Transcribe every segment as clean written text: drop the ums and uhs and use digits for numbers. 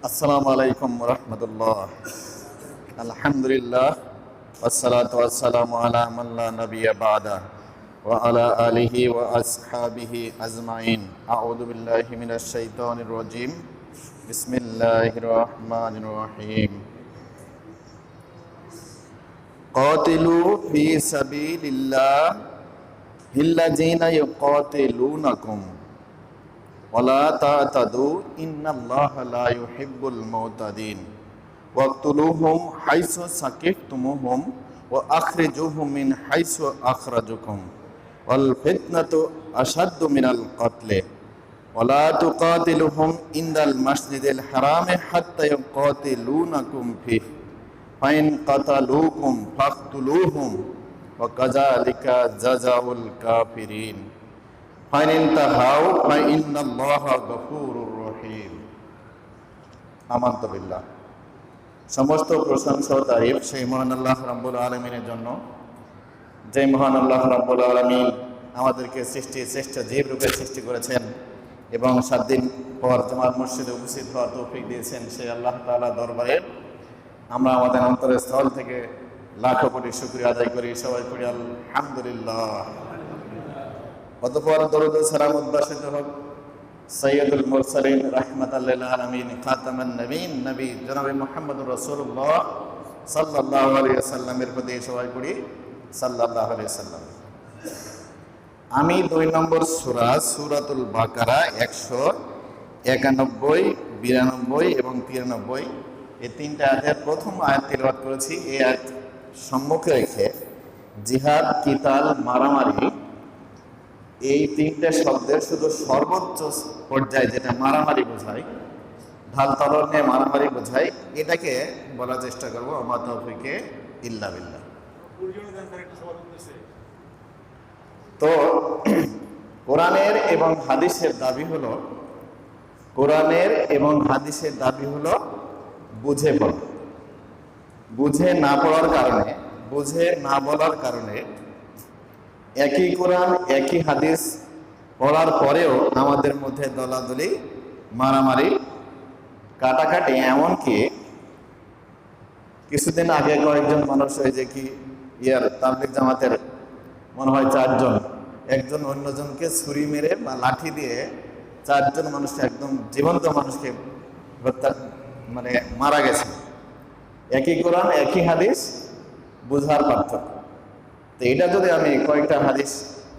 আসসালামু আলাইকুম রাহমাতুল্লাহ। আলহামদুলিল্লাহ ওয়াসসালাতু ওয়াসসালামু আলা মান লা নাবিয়্যা বা'দা ওয়া আলা আলিহি ওয়া আসহাবিহি আজমাইন। আউযু বিল্লাহি মিনাশ শাইতানির রাজীম। বিসমিল্লাহির রহমানির রহিম। কাতিলু ফি সাবিলিল্লাহ হিল্লাযীনা ইউকাতিলুনাকুম ওয়ালা তা'তাদু ইন্নাল্লাহা লা ইউহিব্বুল মু'তাদিন ওয়াকতুলুহুম হাইসু সাকিফতুমুহুম ওয়া আখরিজুহুম মিন হাইসু আখরাজুকুম ওয়াল ফিতনাতু আশাদ্দু মিনাল কতলি ওয়ালা তুকাতিলুহুম ইনদাল মাসজিদিল হারামি হাত্তা ইউকাতিলুনাকুম ফিহি ফাইন কাতালুকুম ফাকতুলুহুম ওয়া কাযালিকা জাযাউল কাফিরিন ফাইনিনতাহাউ ফাইন্নাল্লাহা গফুরুর রহিম। আমানতু বিল্লাহ। সমস্ত প্রশংসা ও তারিফ সেই মহান আল্লাহ রাব্বুল আলামিনের জন্য, যে মহান আল্লাহ রাব্বুল আলামিন আমাদেরকে শ্রেষ্ঠ জীব রূপে সৃষ্টি করেছেন এবং 7 দিন পর জুমার মসজিদে উপস্থিত হওয়ার তৌফিক দিয়েছেন। সেই আল্লাহ তাআলা দরবারে আমরা আমাদের অন্তরের স্থল থেকে লাখো কোটি শুকরিয়া আদায় করি। সবাই পড়ি আলহামদুলিল্লাহ। অতঃপর দরুদ ও সালাম উদ্ভাসিত হোক সৈয়দুল মুরসালিন রাহমাতাল লিল আলামিন খাতামান নবীন নবী জনাবে মুহাম্মদুর রাসূলুল্লাহ সাল্লাল্লাহু আলাইহি ওয়াসাল্লামের প্রতি। সবাই পড়ি সাল্লাল্লাহু আলাইহি ওয়াসাল্লাম। আমি 2 নম্বর সূরা সূরাতুল বাকারা 191, 92 এবং 93 এই 3টা আয়াতের প্রথম আয়াত তিলাওয়াত করেছি। এই আয়াত সম্মুখে রেখে জিহাদ, কিতাল, মারামারি এই 3টে শব্দের শুধু সর্বোচ্চ পর্যায়ে যেটা মারামারি বোঝায়, ঢাল তলোয়ার নিয়ে মারামারি বোঝায়, এটাকে বলার চেষ্টা করবো। আমা তাওফিকে ইল্লা বিল্লাহ। তো কোরআনের এবং হাদিসের দাবি হলো বুঝে পড়া। বুঝে না বলার কারণে একই কোরআন একই হাদিস পড়ার পরেও আমাদের মধ্যে দলাদলি, মারামারি, কাটাকাটি, এমনকি কিছুদিন আগে কয়েকজন মানুষ হয় যে কি তাবলীগ জামাতের মনে হয় 4 জন, একজন অন্যজনকে ছুরি মেরে বা লাঠি দিয়ে 4 জন মানুষ, একদম জীবন্ত মানুষকে মারা গেছে। একই কোরআন একই হাদিস, বুঝার পার্থক্য। তো এটা যদি আমি কয়েকটা হাদিস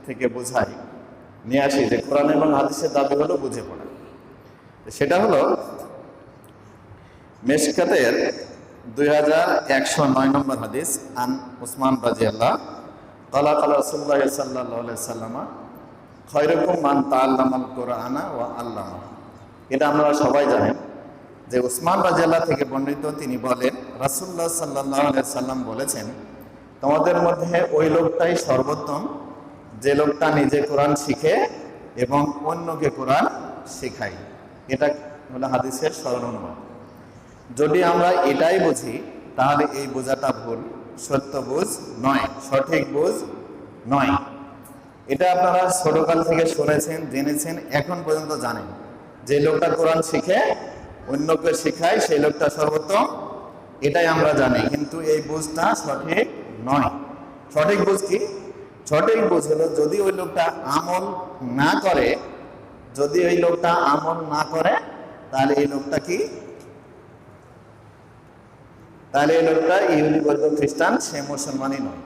থেকে নিয়ে আসি যে কোরআন এবং হাদিসের দাবি হলো বুঝে পড়া, সেটা হলো মিশকাতের 2109 নম্বর হাদিস। আন উসমান রাদিয়াল্লাহু ক্বালা ক্বালা রাসূলুল্লাহ সাল্লাল্লাহু আলাইহি ওয়াসাল্লাম খায়রুকুম মান তাআল্লামাল কুরআনা ওয়া আল্লামা। এটা আপনারা সবাই জানেন যে উসমান রাদিয়াল্লাহু থেকে বর্ণিত। তিনি বলেন, রাসূলুল্লাহ সাল্লাল্লাহু আলাইহি ওয়াসাল্লাম বলেছেন, তোমাদের মধ্যে ওই লোকটাই সর্বোত্তম যে লোকটা নিজে কোরআন শিখে এবং অন্যকে কোরআন শেখায়। এটা হলো হাদিসের সরল অনুবাদ। যদি আমরা এটাই বুঝি তাহলে এই বোঝাটা ভুল, সত্য বুঝ নয়, সঠিক বুঝ নয়। এটা আপনারা ছোটকাল থেকে শুনেছেন, জেনেছেন, এখন পর্যন্ত জানেন যে লোকটা কোরআন শিখে অন্যকে শেখায় সেই লোকটা সর্বোত্তম, এটাই আমরা জানি। কিন্তু এই বুঝটা সঠিক নয়। সঠিক বুঝ কি? সঠিক বুঝ হলো যদি ওই লোকটা আমল না করে, তাহলে এই লোকটা কি? তাহলে এই লোকটা ইহুদি, বৌদ্ধ, খ্রিস্টান, সে মুসলমানই নয়।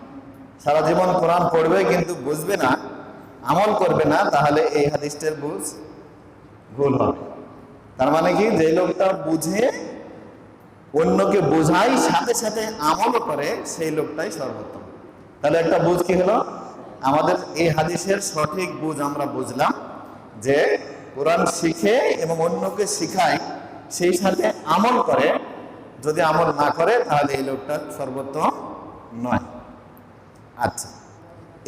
সারা জীবন কোরআন পড়বে কিন্তু বুঝবে না, আমল করবে না, তাহলে এই হাদিসটার বুঝ ভুল হবে। তার মানে কি? যে লোকটা বুঝে অন্যকে বোঝাই, সাথে সাথে আমলও করে, সেই লোকটাই সর্বোত্তম। তাহলে একটা বুঝ কি হলো? আমাদের এই হাদিসের সঠিক বুঝ আমরা বুঝলাম যে কোরআন শিখে এবং অন্যকে শিখায়, সেই সাথে আমল করে। যদি আমল না করে তাহলে এই লোকটা সর্বোত্তম নয়। আচ্ছা,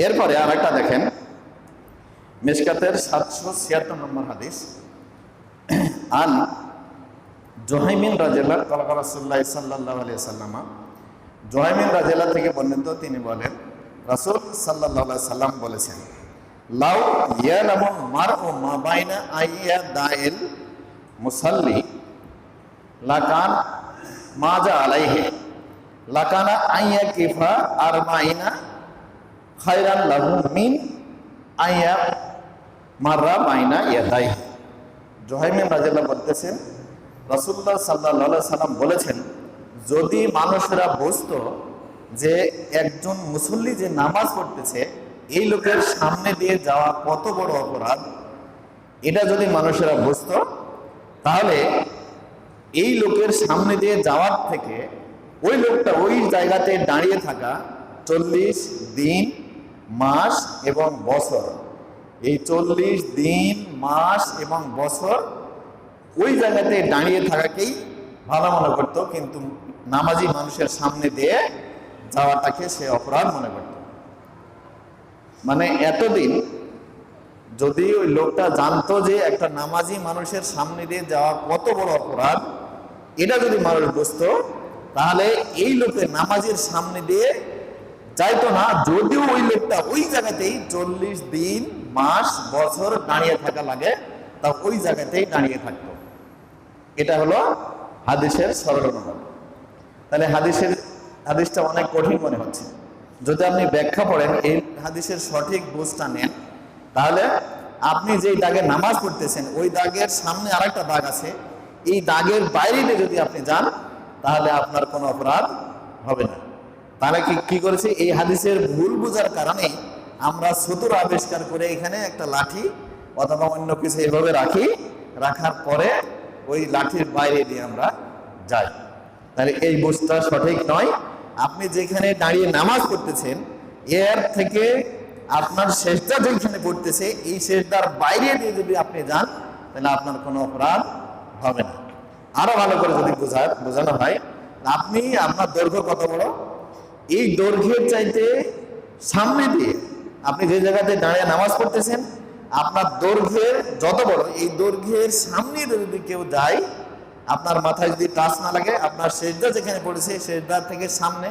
এরপরে আর একটা দেখেন, মিশকাতের 776 নম্বর হাদিস। আন জুহাইমিন রাদিয়াল্লাহু ক্বালা ক্বালা রাসূলুল্লাহ সাল্লাল্লাহু আলাইহি ওয়াসাল্লাম, জুহাইমিন রাদিয়াল্লাহু থেকে বর্ণিত, তিনি বলেন, রাসূল সাল্লাল্লাহু আলাইহি ওয়াসাল্লাম বলেছেন, লাউ ইয়ালামু মারউ মা বাইনা আইয়াদাইল মুসাল্লি লাকান মাজা আলাইহি লাকানা আইয়া কিফা আরমাইনা খায়রান লাহু মিন আইয়া মাররা বাইনা ইয়াদাইহি। জুহাইমিন রাদিয়াল্লাহু বলতেছেন রাসূলুল্লাহ সাল্লাল্লাহু আলাইহি সাল্লাম বলেছেন, যদি মানুষেরা বুঝতো যে একজন মুসল্লি যে নামাজ পড়তেছে এই লোকের সামনে দিয়ে যাওয়া কত বড় অপরাধ, এটা যদি মানুষেরা বুঝতো তাহলে এই লোকের সামনে দিয়ে যাওয়ার থেকে ওই লোকটা ওই জায়গাতে দাঁড়িয়ে থাকা 40 দিন মাস এবং বছর, এই 40 দিন মাস এবং বছর ওই জায়গাতে দাঁড়িয়ে থাকাকেই ভালো মনে করতো, কিন্তু নামাজি মানুষের সামনে দিয়ে যাওয়াটাকে সে অপরাধ মনে করত। মানে এতদিন যদি ওই লোকটা জানতো যে একটা নামাজি মানুষের সামনে দিয়ে যাওয়া কত বড় অপরাধ, এটা যদি মানুষ বুঝতো তাহলে এই লোকের নামাজের সামনে দিয়ে যাইতো না, যদিও ওই লোকটা ওই জায়গাতেই 40 দিন মাস বছর দাঁড়িয়ে থাকা লাগে, তা ওই জায়গাতেই দাঁড়িয়ে থাকতো। এটা হলো হাদিসের সরল অনুবাদ। তাহলে হাদিসটা অনেক কঠিন মনে হচ্ছে। যদি আপনি ব্যাখ্যা পড়েন, এই হাদিসের সঠিক বুঝটা নেন, তাহলে আপনি যেই দাগে নামাজ পড়তেছেন ওই দাগের সামনে আরেকটা দাগ আছে, এই দাগের বাইরে যদি আপনি যান তাহলে আপনার কোনো অপরাধ হবে না। তাহলে কি করেছে, এই হাদিসের ভুল বোঝার কারণে আমরা সুতোর আবিষ্কার করে এখানে একটা লাঠি অথবা অন্য কিছু এভাবে রাখার পরে ওই লাঠির বাইরে দিয়ে আমরা যাই। তাহলে এই বুঝটা সঠিক নয়। আপনি যেখানে দাঁড়িয়ে নামাজ পড়তেছেন এর থেকে আপনার সেজদা যেখানে পড়তেছে এই সেজদার বাইরে দিয়ে যদি আপনি যান তাহলে আপনার কোনো অপরাধ হবে না। আরো ভালো করে যদি বোঝানো হয়, আপনি আপনার দৈর্ঘ্য কত বড়, এই দৈর্ঘ্যের চাইতে সামনে দিয়ে আপনি যে জায়গাতে দাঁড়িয়ে নামাজ পড়তেছেন আপনার দৈর্ঘ্যের যত বড়, এই দৈর্ঘ্যের সামনে যদি কেউ যায়, আপনার মাথায় যদি টাচ না লাগে, আপনার সেজদা যেখানে পড়েছে সেজদার থেকে সামনে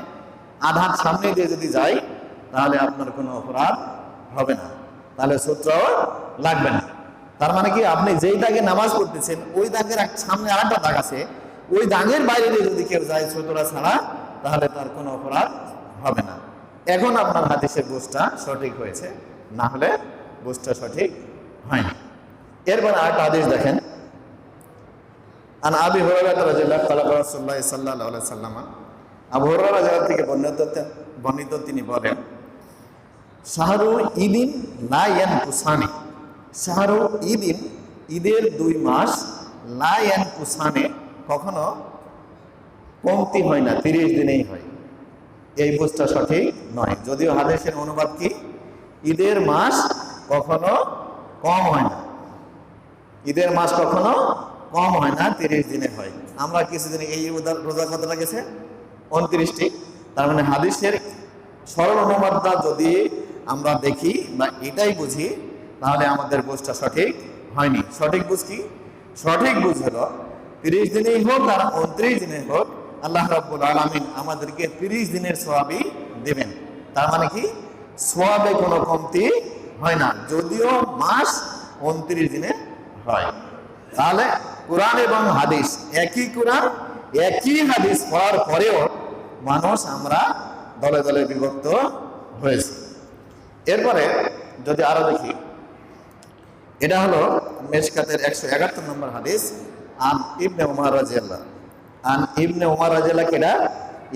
আধার সামনে দিয়ে যদি যায় তাহলে আপনার কোনো অপরাধ হবে না, তাহলে সূত্রও লাগবে না। তার মানে কি, আপনি যেই দাগে নামাজ পড়তেছেন ওই দাগের সামনে আরেকটা দাগ আছে, ওই দাগের বাইরে দিয়ে যদি কেউ যায় সূত্রটা ছাড়া তাহলে তার কোনো অপরাধ হবে না। এখন আপনার হাদিসের বুঝটা সঠিক হয়েছে, না হলে বুঝটা সঠিক হয়নি। এরপর আরেকটা হাদিস দেখেন, আন আবি হুরায়রা রাদিয়াল্লাহু তাআলা রাসূলুল্লাহ সাল্লাল্লাহু আলাইহি ওয়াসাল্লাম, আবু হুরায়রা রাদিয়াল্লাহু থেকে বর্ণিত তিনি বলেন, শাহরু ঈদিন লা ইয়ানকুসানি, শাহরু ঈদিন, ঈদের 2 মাস, লা ইয়ানকুসানি, কখনো কমতি হয় না, 30 দিনেই হয়। এই বুঝটা সঠিক নয়, যদিও হাদিসের অনুবাদ কি, ঈদের মাস কখনো কম হয় না, ঈদের মাস কখনো কম হয় না, 30 দিনে হয়। আমরা কিছুদিন এই রোজা কতটা গেছে, 29টি। তার মানে হাদিসের সরল অনুবাদটা যদি আমরা দেখি বা এটাই বুঝি তাহলে আমাদের বুঝটা সঠিক হয়নি। সঠিক বুঝ কি, সঠিক বুঝ হলো 30 দিনেই হোক আর 29 দিনে হোক আল্লাহ রাব্বুল আলামিন আমাদেরকে 30 দিনের সওয়াবই দেবেন। তার মানে কি, সওয়াবে কোনো কমতি হয় না, যদিও মাস 29 দিনে হয়। তাহলে কোরআন এবং হাদিস একই, কোরআন একই হাদিস পড়ার পরেও মানুষ আমরা দলে দলে বিভক্ত হয়েছে। এরপরে যদি আরো দেখি, এটা হলো মেশকাতের 171 নম্বর হাদিস, আন ইবনে উমর রাদিয়াল্লাহু, আন ইবনে উমর রাদিয়াল্লাহু, কেডা,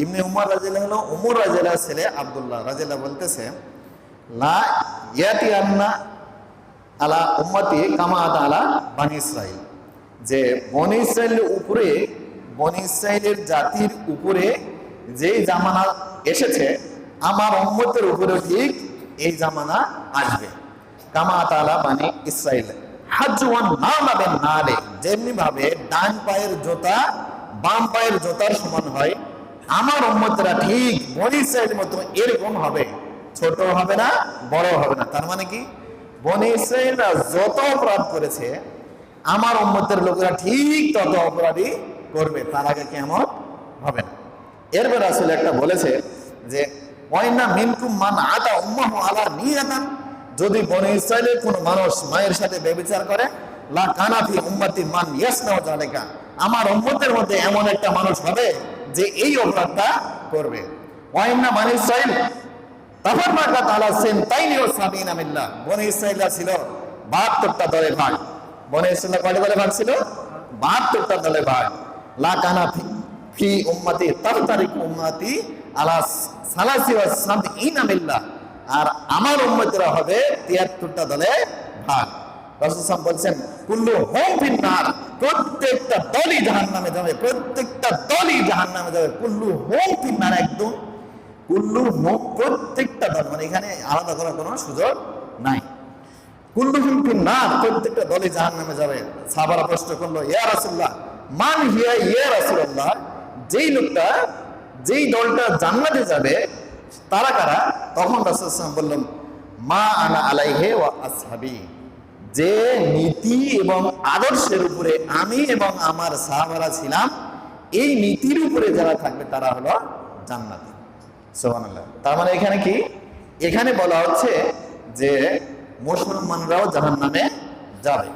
ইবনে উমর রাদিয়াল্লাহু হলো উমর রাদিয়াল্লাহু ছেলে আব্দুল্লাহ রাদিয়াল্লাহু, বলতেছে, লা ইয়াতি আন্না আলা উম্মতি কামা আলা বনি ইসরাইল, যে বনি ইসরাইলের উপরে, বনি ইসরাইলের জাতির উপরে যেই জামানা এসেছে আমার উম্মতের উপরে ঠিক এই জামানা আসবে। কামা আলা বনি ইসরাইল হাজওয়ান নালাবেন নালে, যেমনি ভাবে ডান পায়ের জোতা বাম পায়ের জোতার সমান হয়, আমার উম্মতরা ঠিক বনি ইসরাইলের মতো এরকম হবে, ছোট হবে না বড় হবে না। তার মানে কি, বনি ইসরাইলরা যত অপরাধ করেছে আমার উম্মতের লোকেরা ঠিক তত অপরাধী করবে, তার আগে কিয়ামত হবে না। এরপর রাসূল একটা বলেছে যে, ওয়াইনা মিনকুম মান আতা উম্মাহু আলা নিয়াতান, যদি বনি ইসরাইলের কোন মানুষ মায়ের সাথে ব্যভিচার করে, লা কানা ফি উম্মতি মান ইয়াসনাউ যালিকা, আমার উম্মতের মধ্যে এমন একটা মানুষ হবে যে এই অপরাধটা করবে। ওয়াইন্না বনি ইসরাইল তাফাররাকাত আলা সিনতাইনি ওয়া সাবিনা মিল্লাহ, বনি ইসরাইলরা ছিল 72টা দলে ভাগ। বনি ইসরাইলরা কয়টা দলে ভাগ ছিল? 72টা দলে ভাগ। লা কানা ফি উম্মতি তাফতারিক উম্মতি আলা সালাসি ওয়া সাবঈনা মিল্লাহ, আর আমার উম্মতরা হবে 73টা দলে ভাগ। রাসূল সাল্লাল্লাহু আলাইহি ওয়াসাল্লাম বলেন কুল্লু হুম ফিন্নার, প্রত্যেকটা দলই জাহান্নামে যাবে, প্রত্যেকটা দলই জাহান্নামে যাবে। কুল্লু হুম ফিন্নার, একদম কুল্লু হুম, প্রত্যেকটা দল, মানে এখানে আলাদা করার কোনো সুযোগ নাই। কুল্লু হুম ফিন্নার, প্রত্যেকটা দলই জাহান্নামে যাবে। সাহাবারা প্রশ্ন করলো, ইয়া রাসূলুল্লাহ মান হিয়া ইয়া রাসূলুল্লাহ, যেই লোকটা, যেই দলটা জান্নাতে যাবে তারা কারা? তখন রাসূল সাল্লাল্লাহু আলাইহি ওয়াসাল্লাম বললেন মা আনা আলাইহি ওয়া আসহাবি, যে নীতি এবং আদর্শের উপরে আমি এবং আমার সাহাবারা ছিলাম, এই নীতির উপরে যারা থাকবে তারা হলো জান্নাতি। সুবহানাল্লাহ। তার মানে এখানে কি? এখানে বলা হচ্ছে যে মুসলমানরাও জাহান্নামে যাবে,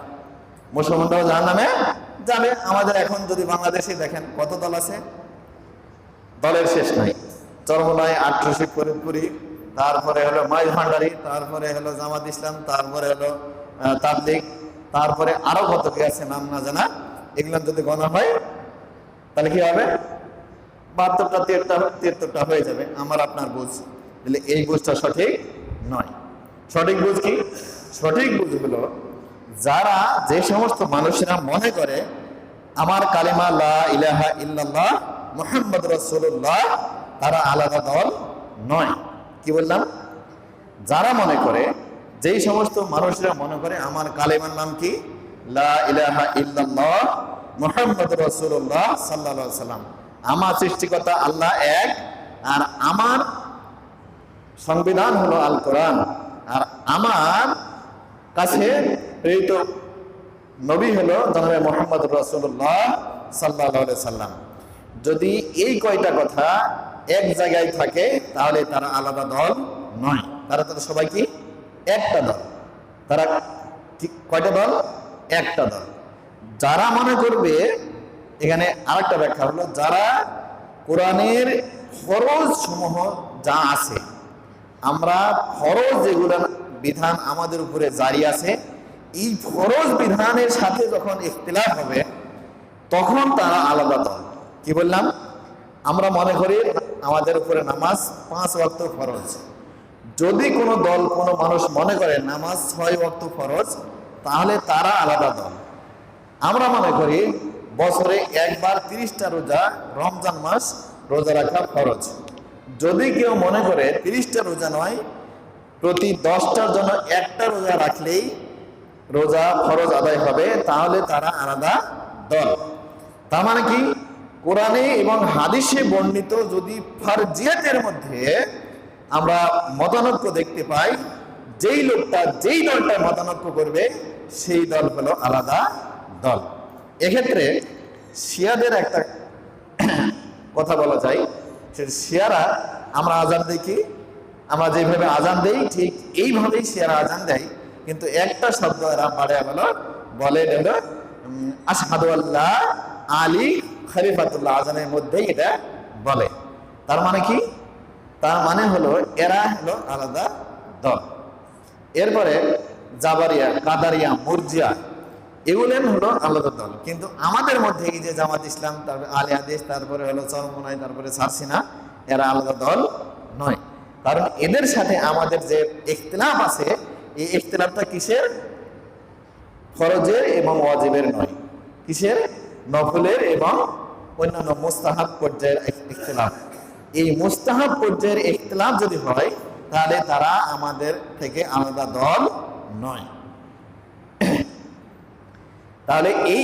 মুসলমানরাও জাহান্নামে যাবে। আমাদের এখন যদি বাংলাদেশে দেখেন কত দল আছে, দলের শেষ নাই। চরমনায় ৮৮০ ফরিদপুরি, তারপরে হলো মাইজ ভান্ডারি, তারপরে হলো জামাত ইসলাম, তারপরে হলো তাবলীগ, তারপরে আরো কত কি আছে নাম না জানা। এগুলো যদি গণনা হয় তাহলে কি হবে? ৭২টা ৭৩টা হয়ে যাবে। আমার আপনার বুঝ, তাহলে এই বুঝটা সঠিক নয়। সঠিক বুঝ কি? সঠিক বুঝ হলো যারা, যে সমস্ত মানুষেরা মনে করে আমার কালিমা লা ইলাহা ইল্লাল্লাহ মুহাম্মদ রাসূলুল্লাহ, তারা আলাদা দল নয়। কি বললাম? যারা মনে করে, যেই সমস্ত মানুষরা মনে করে আমার কালেমার নাম কি লা ইলাহা ইল্লাল্লাহ মুহাম্মাদুর রাসূলুল্লাহ সাল্লাল্লাহু আলাইহি সাল্লাম, আমার সৃষ্টিকর্তা আল্লাহ এক, আর আমার সংবিধান হলো আল কোরআন, আর আমার কাছে প্রেরিত নবী হলো জনাবে মুহাম্মাদুর রাসূলুল্লাহ সাল্লাল্লাহু আলাইহি সাল্লাম, যদি এই কয়টা কথা এক জায়গায় থাকে তাহলে তারা আলাদা দল নয়। তারা সবাই কি একটা দল। তারা কয়টা দল? একটা দল। যারা মনে করবে, এখানে আরেকটা ব্যাখ্যা হলো, যারা কোরআনের ফরজ সমূহ যা আছে, আমরা ফরজ যেগুলো বিধান আমাদের উপরে জারি আছে, এই ফরজ বিধানের সাথে যখন ইখতিলাফ হবে তখন তারা আলাদা দল। কি বললাম? আমরা মনে করি আমাদের উপরে নামাজ 5 ওয়াক্ত ফরজ, যদি কোনো দল, কোনো মানুষ মনে করে নামাজ 6 ওয়াক্ত ফরজ, তাহলে তারা আলাদা দল। আমরা মনে করি বছরে একবার 30টা রোজা, রমজান মাস রোজা রাখা ফরজ, যদি কেউ মনে করে 30টা রোজা নয়, প্রতি 10টার জন্য একটা রোজা রাখলেই রোজা ফরজ আদায় হবে, তাহলে তারা আলাদা দল। তার মানে কি? কোরআনে এবং হাদিসে বর্ণিত যদি ফরজিয়াতের মধ্যে আমরা মতানৈক্য দেখতে পাই, যেই লোকটা, যেই দলটা মতানৈক্য করবে সেই দল হলো আলাদা দল। এক্ষেত্রে শিয়াদের একটা কথা বলা যায়, সে শিয়ারা, আমরা আজান দেখি, আমরা যেভাবে আজান দেই ঠিক এইভাবেই শিয়ারা আজান দেয়, কিন্তু একটা শব্দ এরা বাড়ে বলে হলো আশহাদু আল্লাহ আলী খলিফাতুল্লাহ, আজানের মধ্যেই এটা বলে। তার মানে কি? তার মানে হলো এরা হলো আলাদা দল। এরপরে জাবারিয়া, কাদারিয়া, মুরজিয়া, এগুলো হলো আলাদা দল। কিন্তু আমাদের মধ্যে এই যে জামাত ইসলাম, তারপরে আলে হাদিস, তারপরে হলো চরমনাই, তারপরে সারসিনা, এরা আলাদা দল নয়। কারণ এদের সাথে আমাদের যে ইখতিলাফ আছে, এই ইখতিলাফটা কিসের? ফরজের এবং ওয়াজিবের নয়। কিসের? নফলের এবং অন্যান্য মুস্তাহাব পর্যায়ের ইখতিলাফ। এই মুস্তাহাব পর্যায়ের ইখতিলাফ যদি হয় তাহলে তারা আমাদের থেকে আলাদা দল নয়। তাহলে এই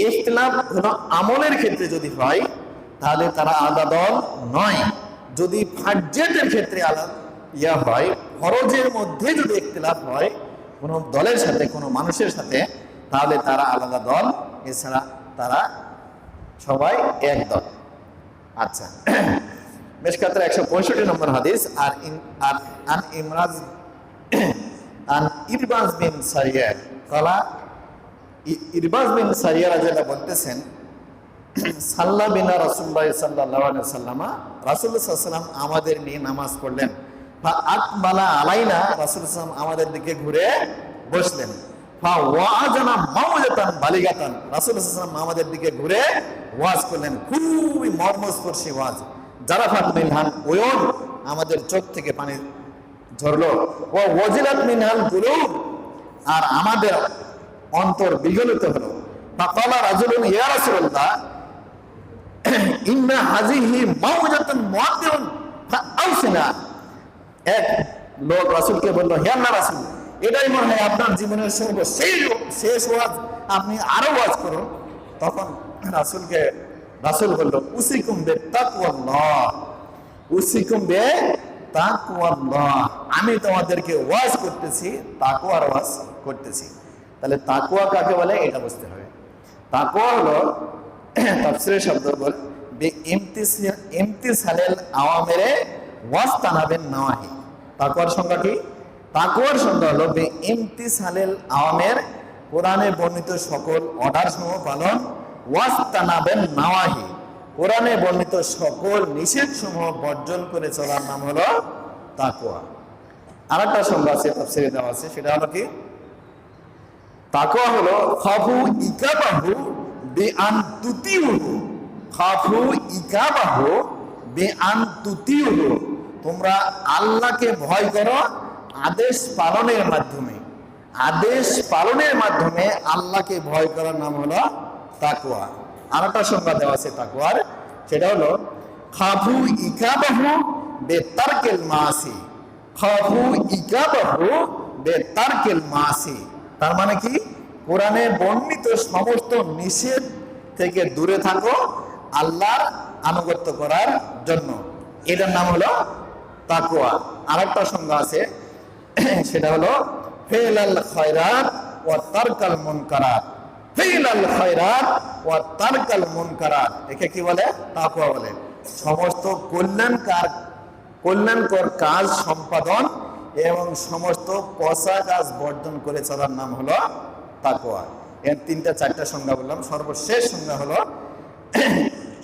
ইখতিলাফ হলো আমলের ক্ষেত্রে যদি হয় তাহলে তারা আলাদা দল নয়। যদি ফারজিয়াতের ক্ষেত্রে আলাদা হয়, ফরজের মধ্যে যদি ইখতিলাফ হয় কোনো দলের সাথে, কোনো মানুষের সাথে, তাহলে তারা আলাদা দল, এছাড়া তারা সবাই এক দল। আচ্ছা, মিশকাতের 165 নম্বর হাদিস, আন ইরবাজ বিন সারিয়া ক্বালা ইরবাজ বিন সারিয়া রাদিয়াল্লাহু বলতেছেন, সাল্লা বিনা রাসূলুল্লাহ সাল্লাল্লাহু আলাইহি সাল্লামা, রাসূলুল্লাহ সাল্লাল্লাহু আলাইহি ওয়াসাল্লাম আমাদের নিয়ে নামাজ পড়লেন। ফা আকবালা আলাইনা, রাসূলুল্লাহ সাল্লাল্লাহু আলাইহি ওয়াসাল্লাম আমাদের দিকে ঘুরে বসলেন। ফা ওয়াজানা মাউজাতান বালিগাতান, রাসূলুল্লাহ সাল্লাল্লাহু আলাইহি ওয়াসাল্লাম আমাদের দিকে ঘুরে ওয়াজ করলেন, খুবই মর্মস্পর্শী ওয়াজ। জারাফাত মিনহাল উয়ুন, আমাদের চোখ থেকে পানি ঝরলো। ও ওয়াজিলাত মিনহাল কুলুব, আর আমাদের অন্তর বিগলিত হলো। ফাকালা রাজুলুন ইয়া রাসূলুল্লাহ ইন্না হাযিহি মাউজাতুন মুআদ্দিউন ফাআউসিনা, এক লোক রাসূলকে বলল, হে আল্লাহর রাসূল, এটাই মনে হয় আপনার জীবনের শেষ ওয়াজ, আপনি আরো ওয়াজ করুন। তখন রাসূল বলল, উসিকুম বিত্তাকওয়াল্লাহ, উসিকুম বিত্তাকওয়াল্লাহ, আমি তোমাদেরকে ওয়াজ করতেছি, তাকওয়ার ওয়াজ করতেছি। তাহলে তাকওয়া কাকে বলে এটা বুঝতে হবে। তাকওয়া হলো তাফসীরের শব্দ বল ইমতিসালিল আওয়ামিরে ওয়াজতানাবিন নাওয়াহি। তাকওয়ার সংজ্ঞা কি? তাকওয়ার সংজ্ঞা হলো ইমতিসালিল আওয়ামির, কোরআনে বর্ণিত সকল অর্ডার সমূহ পালন, ওয়াজতানাবিন নাওয়াহি, কোরআনে বর্ণিত সকল নিষেধ সমূহ বর্জন করে চলার নাম হলো তাকওয়া। আরেকটা সংজ্ঞা আছে তাফসীরে দেওয়া আছে, সেটা হলো কি? তাকওয়া হলো খাফু ইকাবাহু বিআন তুতিউহু, খাফু ইকাবাহু বিআন তুতিউহু, তোমরা আল্লাহকে ভয় করো আদেশ পালনের মাধ্যমে, আদেশ পালনের মাধ্যমে আল্লাহকে ভয় করার নাম হলো তাকওয়া। আরেকটা সংজ্ঞা দেওয়া আছে তাকওয়ার, সেটা হলো খাফু ইকাবাহু বিতারকিল মাসি, খাফু ইকাবাহু বিতারকিল মাসি। তার মানে কি? কোরআনে বর্ণিত সমস্ত নিষেধ থেকে দূরে থাকো আল্লাহর আনুগত্য করার জন্য, এটার নাম হলো তাকওয়া। আরেকটা সংজ্ঞা আছে, সেটা হলো ফিলাল খায়রাত ওয়া তারকাল মুনকারাত, ফিলাল খায়রাত ওয়া তারকাল মুনকারাত, একে কি বলে? তাকওয়া বলে। সমস্ত কল্যাণকর কাজ সম্পাদন এবং সমস্ত পচা কাজ বর্জন করে চলার নাম হলো তাকওয়া। এর তিনটা চারটা সংজ্ঞা বললাম। সর্বশেষ সংজ্ঞা হলো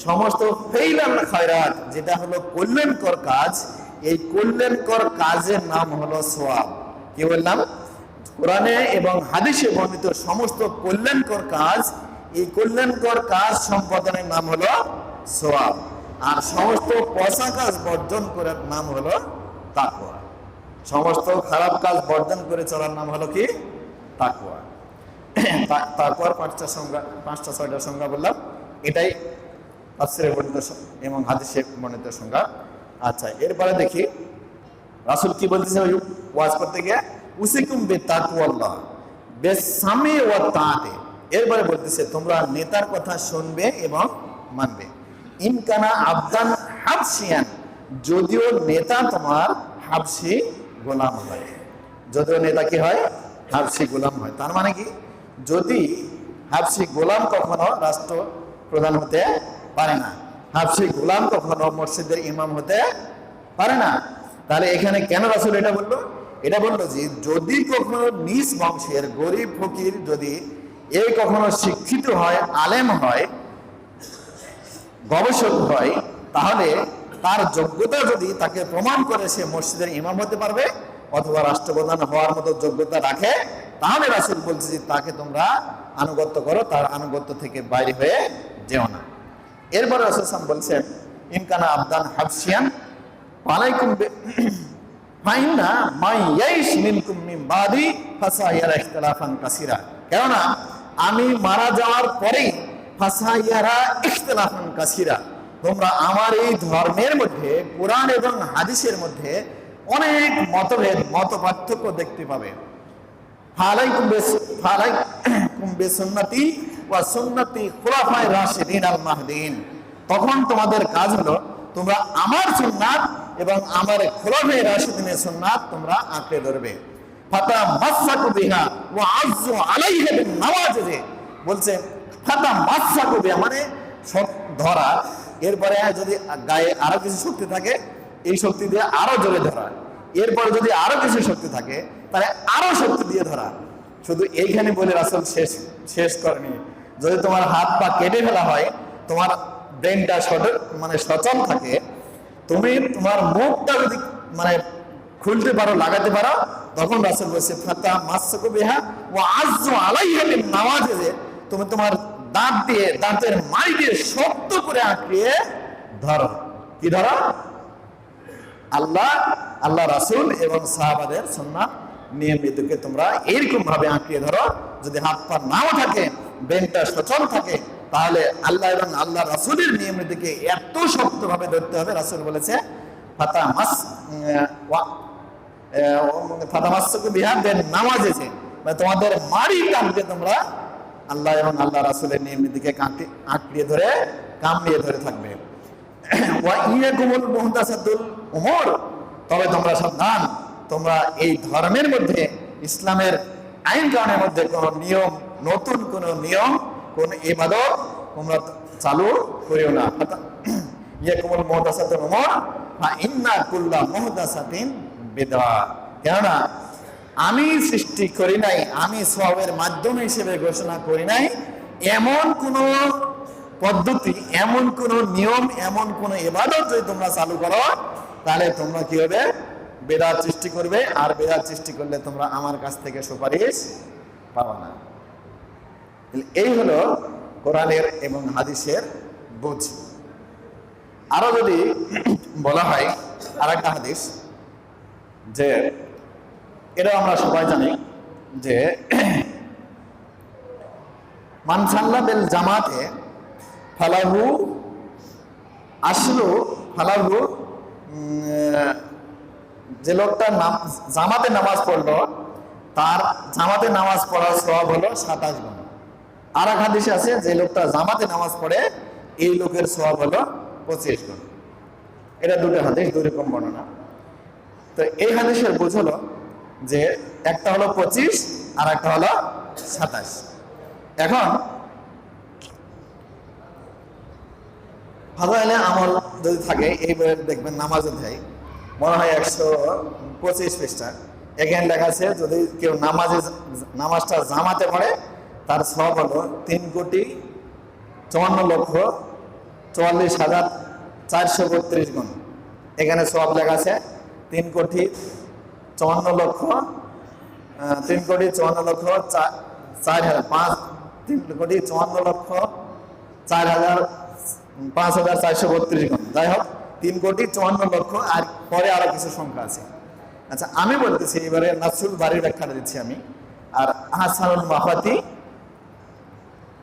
সমস্ত ফিলাল খায়রাত, যেটা হলো কল্যাণকর কাজ, এই কল্যাণকর কাজের নাম হলো সওয়াব। কি বললাম? কোরআনে এবং হাদিসে বর্ণিত সমস্ত কল্যাণকর কাজ, এই কল্যাণকর কাজ সম্পাদনের নাম হলো সওয়াব, আর সমস্ত পচা কাজ বর্জন করার নাম হলো তাকওয়া। সমস্ত খারাপ কাজ বর্জন করে চলার নাম হলো কি? তাকওয়া। তাকওয়ার পাঁচটা ছয়টা সংজ্ঞা বললাম, এটাই তাফসীরে বর্ণিত এবং হাদিসে বর্ণিত সংজ্ঞা। আচ্ছা, এরপরে দেখি রাসূল কি বলতেছে ওই ওয়াজ করতে গিয়ে, উসিকুম বিতাকওয়াল্লাহ বিসামি ওয়া তাআতি। এরপরে বলতেছে তোমরা নেতার কথা শুনবে এবং মানবে। ইনকানা আবদান হাবশিয়ান, যদিও নেতা তোমার হাবশি গোলাম হয়, যদিও নেতা কি হয়? হাবশি গোলাম হয়। তার মানে কি? যদি হাবশি গোলাম কখনো রাষ্ট্র প্রধান হতে পারে না, হাবশি গোলাম কখনো মসজিদের ইমাম হতে পারে না, তাহলে এখানে কেন রাসূল এটা বললো? এটা বললো যে যদি কখনো নিজ বংশের গরিব ফকির যদি এই কখনো শিক্ষিত হয়, আলেম হয়, গবেষক হয়, তাহলে তার যোগ্যতা যদি তাকে প্রমাণ করে সে মসজিদের ইমাম হতে পারবে অথবা রাষ্ট্রপ্রধান হওয়ার মতো যোগ্যতা রাখে, তাহলে রাসূল বলছে যে তাকে তোমরা আনুগত্য করো, তার আনুগত্য থেকে বাইরে হয়ে যেও না। এরপরে রাসূল সাল্লাল্লাহু আলাইহি ওয়াসাল্লাম বলছেন, ইনকানা আবদান হাবশিয়ান আলাইকুম ফাইন্না মাই ইয়াইশ মিনকুম মিন বাদি ফাসায়ারা ইখতিলাফান কাসীরা, কেননা আমি মারা যাওয়ার পরেই ফাসায়ারা ইখতিলাফান কাসীরা, তোমরা আমার এই ধর্মের মধ্যে, কোরআন এবং হাদিসের মধ্যে অনেক মতভেদ, মত পার্থক্য দেখতে পাবে। ফালাইকুম বিসুন্নতি ওয়া সুন্নতি খুলাফায়ে রাশিদিন আল মাহদিন, তখন তোমাদের কাজ হলো তোমরা আমার সুন্নাত এবং আমার খুলাফায়ে রাশিদিনের সুন্নাত তোমরা আঁকড়ে ধরবে। ফাতা মাসসাকু বিহা ওয়া আযযু আলাইহা বিন নওয়াজিজ, বলছে ফাতা মাসসাকু বিহা মানে সব ধরা, এরপরে যদি গায়ে আরো কিছু শক্তি থাকে এই শক্তি দিয়ে আরো জোরে ধরা, এরপরে যদি আরো কিছু শক্তি থাকে তাহলে আরো শক্তি দিয়ে ধরা। শুধু এইখানে বলে রাসূল শেষ শেষ করেনি। যদি তোমার হাত পা কেটে ফেলা হয়, তোমার ব্রেনটা সচল থাকে, তুমি তোমার মুখটা যদি খুলতে পারো, লাগাতে পারো, তখন রাসূল বলছে ফাতা মাসসাকু বিহা ওয়া আযযু আলাইহা বিন নাওয়াজিজ, তুমি তোমার দাঁত দিয়ে, দাঁতের মাড়ি দিয়ে শক্ত করে আঁকড়িয়ে ধরো। কি ধরো? আল্লাহ রাসূল এবং সাহাবাদের সুন্নাহ নিয়ম নীতিকে তোমরা এরকম ভাবে আঁকড়িয়ে ধরো। যদি হাত পা নাও থাকে, ব্রেনটা সচল থাকে, তাহলে আল্লাহ এবং আল্লাহ রাসূলের নিয়ম নীতিকে এত শক্ত ভাবে ধরতে হবে। রাসূল বলেছে ফাতামাসসাকু বিহা বিন নাওয়াজিজ, তোমাদের মাড়ি কামড়ে তোমরা আল্লাহ এবং আল্লাহ রাসূলের নিয়ম নীতিকে আঁকড়িয়ে ধরে, কামড়িয়ে ধরে থাকবে। ওয়া ইয়াকুমুল মুহদাসাতুল উমুর, তবে তোমরা সাবধান, তোমরা এই ধর্মের মধ্যে, ইসলামের আইন কানুনের মধ্যে কোন নিয়ম, নতুন কোন নিয়ম, কোন ইবাদত তোমরা চালু করিও না। ইয়াকুমুল মুহদাসাতুল উমুর ফা ইন্না কুল্লা মুহদাসাতিন বিদআ, কেননা আমি সৃষ্টি করি নাই, আমি সওয়াবের মাধ্যম হিসেবে ঘোষণা করি নাই এমন কোন পদ্ধতি, এমন কোন নিয়ম, এমন কোন ইবাদত যদি তোমরা চালু করো, তাহলে তোমরা কি হবে? বেদাত সৃষ্টি করবে। আর বেদাত সৃষ্টি করলে তোমরা আমার কাছ থেকে সুপারিশ পাবে না। এই হলো কোরআনের এবং হাদিসের বুঝ। আরো যদি বলা হয় আরেকটা হাদিস, যে এটা আমরা সবাই জানি যে মান সাল্লা বিল জামাতে ফালাহু আশরু ফালাহু, যে লোকটা জামাতে নামাজ পড়লো, তার জামাতে নামাজ পড়ার সওয়াব হলো 27 গুণ। আর এক হাদিসে আছে যে লোকটা জামাতে নামাজ পড়ে, এই লোকের সওয়াব হলো 25 গুণ। এটা দুটো হাদিস, দুই রকম বর্ণনা। তো এই হাদিসের বুঝ হলো যে একটা হলো 25 আর একটা হলো 27। এখন ফাযাইলে আমল যদি থাকে, এই বইয়ে দেখবেন নামাজ অধ্যায় মনে হয় 125 পৃষ্ঠা। এখানে লেখা আছে যদি কেউ নামাজটা জামাতে পড়ে, তার সওয়াব হলো 3,54,432 গুণ। এখানে সওয়াব লেখা আছে 3,54,432 গুণ। যাই হোক, 3,54,00,000 আর পরে আরো কিছু সংখ্যা আছে। আচ্ছা, আমি বলতেছি এবারে নাসরুল বারীর ব্যাখ্যাটা দিচ্ছি আমি, আর আহসানুল মাফাতি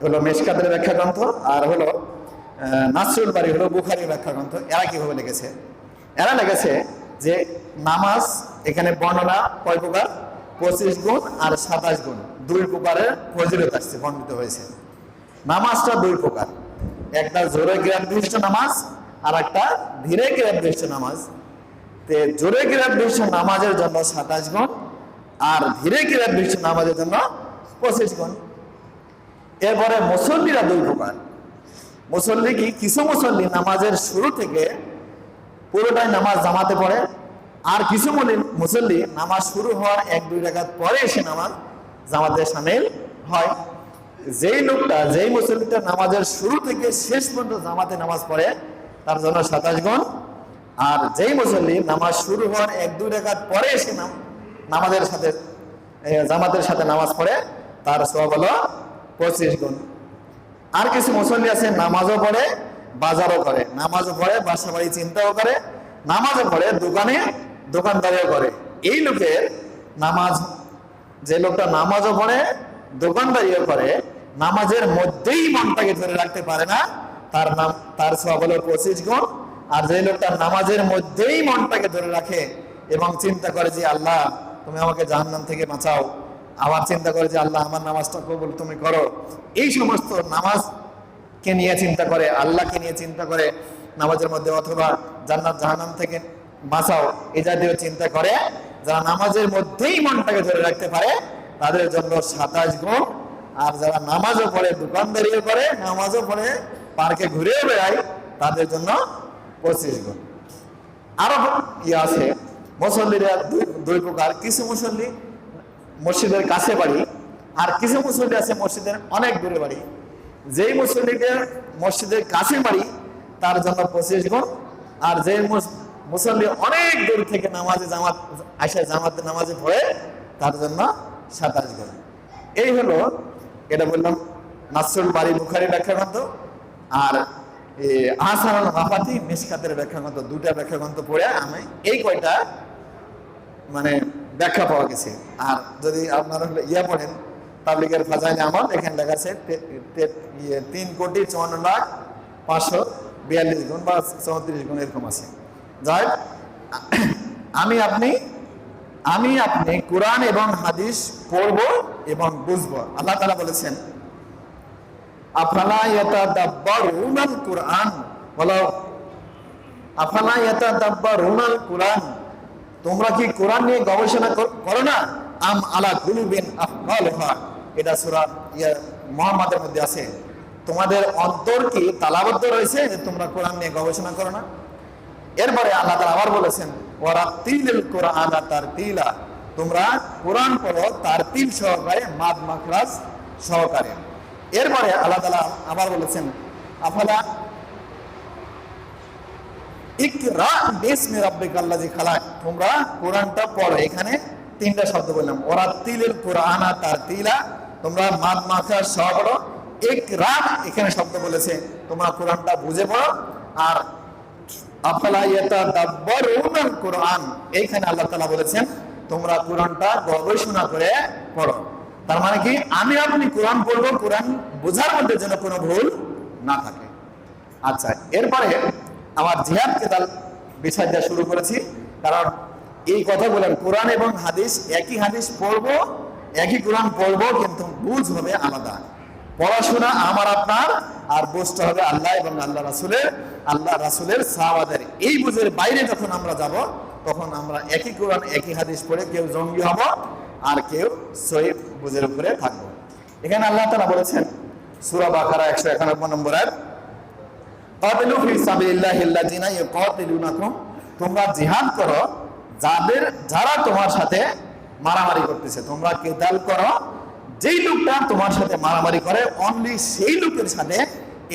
হলো মিশকাতের ব্যাখ্যা গ্রন্থ, আর হলো নাসরুল বারী হলো বুখারীর ব্যাখ্যা গ্রন্থ। এরা কিভাবে লিখেছে? এরা লিখেছে যে নামাজ এখানে বর্ণনা কয় প্রকার? 25 গুণ আর 27 গুণ, দুই প্রকারের ফজিলত আসছে, বর্ণিত হয়েছে। নামাজটা দুই প্রকার, একটা জোরে কিরাত বিশিষ্ট নামাজ আর একটা ধীরে কিরাত বিশিষ্ট নামাজ। জোরে কিরাত বিশিষ্ট নামাজের জন্য 27 গুণ আর ধীরে কিরাত বিশিষ্ট নামাজের জন্য 25 গুণ। এরপরে মুসল্লিরা দুই প্রকার। মুসল্লি কি? কিছু মুসল্লি নামাজের শুরু থেকে পুরোটাই নামাজ জামাতে পড়ে, আর কিছু মুসল্লি নামাজ শুরু হওয়ার 1-2 রাকাত পরে এসে নামাজ জামাতে শামিল হয়। যেই মুসল্লিটা নামাজের শুরু থেকে শেষ পর্যন্ত জামাতে নামাজ পড়ে, তার জন্য 27 গুণ। আর যেই মুসল্লি নামাজ শুরু হওয়ার 1-2 রাকাত পরে এসে জামাতের সাথে নামাজ পড়ে, তার সওয়াব হলো 25 গুণ। আর কিছু মুসল্লি আছে নামাজও পড়ে, বাজারও করে, নামাজও পড়ে, বাসা বাড়ি চিন্তাও করে, নামাজও পড়ে, দোকানদারিও করে। এই লোকের নামাজ, যে লোকটা নামাজও পড়ে, দোকানদারিও করে, নামাজের মধ্যেই মনটাকে ধরে রাখতে পারে না, তার সওয়াব হলো 25 গুণ। আর যে লোকটা নামাজের মধ্যেই মনটাকে ধরে রাখে এবং চিন্তা করে যে আল্লাহ তুমি আমাকে জাহান্নাম থেকে বাঁচাও, আবার চিন্তা করে যে আল্লাহ আমার নামাজটা কবুল তুমি করো, এই সমস্ত নামাজকে নিয়ে চিন্তা করে, আল্লাহকে নিয়ে চিন্তা করে নামাজের মধ্যে, অথবা জান্নাত জাহান্নাম থেকে বাঁচাও, এই জাতীয় চিন্তা করে, যারা নামাজের মধ্যেই মনটাকে ধরে রাখতে পারে, তাদের জন্য 27 গুণ। আর যারা নামাজও পড়ে, দোকানদারিও করে, নামাজও পড়ে, পার্কে ঘুরেও বেড়ায়, তাদের জন্য 25 গুণ। আরো আছে মুসল্লিরা দুই প্রকার। কিছু মুসল্লি মসজিদের কাছে বাড়ি, আর কিছু মুসল্লি আছে মসজিদের অনেক দূরে বাড়ি, যেই মুসল্লিকে মসজিদের কাছে বাড়ি তার জন্য 25 গুণ, আর যে মুসল্লি অনেক দূর থেকে জামাতে নামাজে পড়ে তার জন্য 27 গুণ। এই হলো, এটা বললাম নাসরুল বারী বুখারী ব্যাখ্যা গ্রন্থ, আর আহসানুল মাফাতি মিশকাতের ব্যাখ্যা গ্রন্থ, দুটা ব্যাখ্যা গ্রন্থ পড়ে আমি এই কয়টা মানে ব্যাখ্যা পাওয়া গেছে। আর যদি আপনারা পড়েন তাবলীগের ফাজাইলে আমল, এখানে লেখা আছে 3,54,542 গুণ বা 34 গুণ এরকম আছে। যাই আমি আপনি কোরআন এবং হাদিস পড়বো এবং বুঝবো। আল্লাহ তাআলা বলেছেন আফালা ইয়াতাদাব্বারুনাল কুরআন আফালা ইয়াতাদাব্বারুনাল কুরআন, তোমরা কি কোরআন নিয়ে গবেষণা করো না? আম আলা কুলুবিন আকফালুহা, এটা সূরা মুহাম্মাদের মধ্যে আছে। তোমাদের অন্তর কি তালাবদ্ধ রয়েছে যে তোমরা কোরআন নিয়ে গবেষণা করো না? এরপরে আল্লাহ তাআলা আবার বলেছেন ওয়ারাতিলিল কুরআনা তারতিলা, তোমরা কোরআন পড়ো তারতিল সহকারে, মাদ মাখরাজ সহকারে। এরপরে আল্লাহ তাআলা আবার বলেছেন আফালা ইকরা বিসমি রাব্বিকাল্লাযী খালাক, তোমরা কোরআনটা পড়ো। এখানে তিনটা শব্দ বললাম, ওয়ারাতিলিল কুরআনা তারতিলা, তোমরা মাদ মাখরাজ সহ পড়ো। ইকরা এখানে শব্দ বলেছে তোমরা কোরআনটা বুঝে পড়ো। আর আফালা ইয়াতাদাব্বারুনাল কুরআন, এইখানে আল্লাহ তাআলা বলেছেন তোমরা কোরআনটা গবেষণা করে পড়ো। তার মানে কি আমি আপনি কোরআন পড়বো, কোরআন বোঝার মধ্যে যেন কোনো ভুল না থাকে। আচ্ছা, এরপরে আমার জিহাদ কেতাল বিষয় দেওয়া শুরু করেছি, কারণ এই কথা বলেন কোরআন এবং হাদিস একই হাদিস পড়বো, একই কোরআন পড়বো, কিন্তু বুঝ হবে আলাদা। পড়াশোনা আমার আপনার, আর বুঝতে হবে আল্লাহ এবং আল্লাহ রাসূলের সাহাবাদের। এই বুঝের বাইরে যখন আমরা যাব তখন আমরা একই কোরআন একই হাদিস পড়ে কেউ জঙ্গি হব আর কেউ সহিহ বুঝের উপরে থাকবো। এখানে আল্লাহ তাআলা বলেছেন সূরা বাকারা 191 নম্বর আয়াত, কাতিলু ফি সাবিলিল্লাহিল্লাযিনা ইউকাতিলুনাকুম, তোমরা জিহাদ করো যারা তোমার সাথে মারামারি করতেছে। তোমরা কিতাল করো যেই লোকটা তোমার সাথে মারামারি করে, অনলি সেই লোকের সাথে,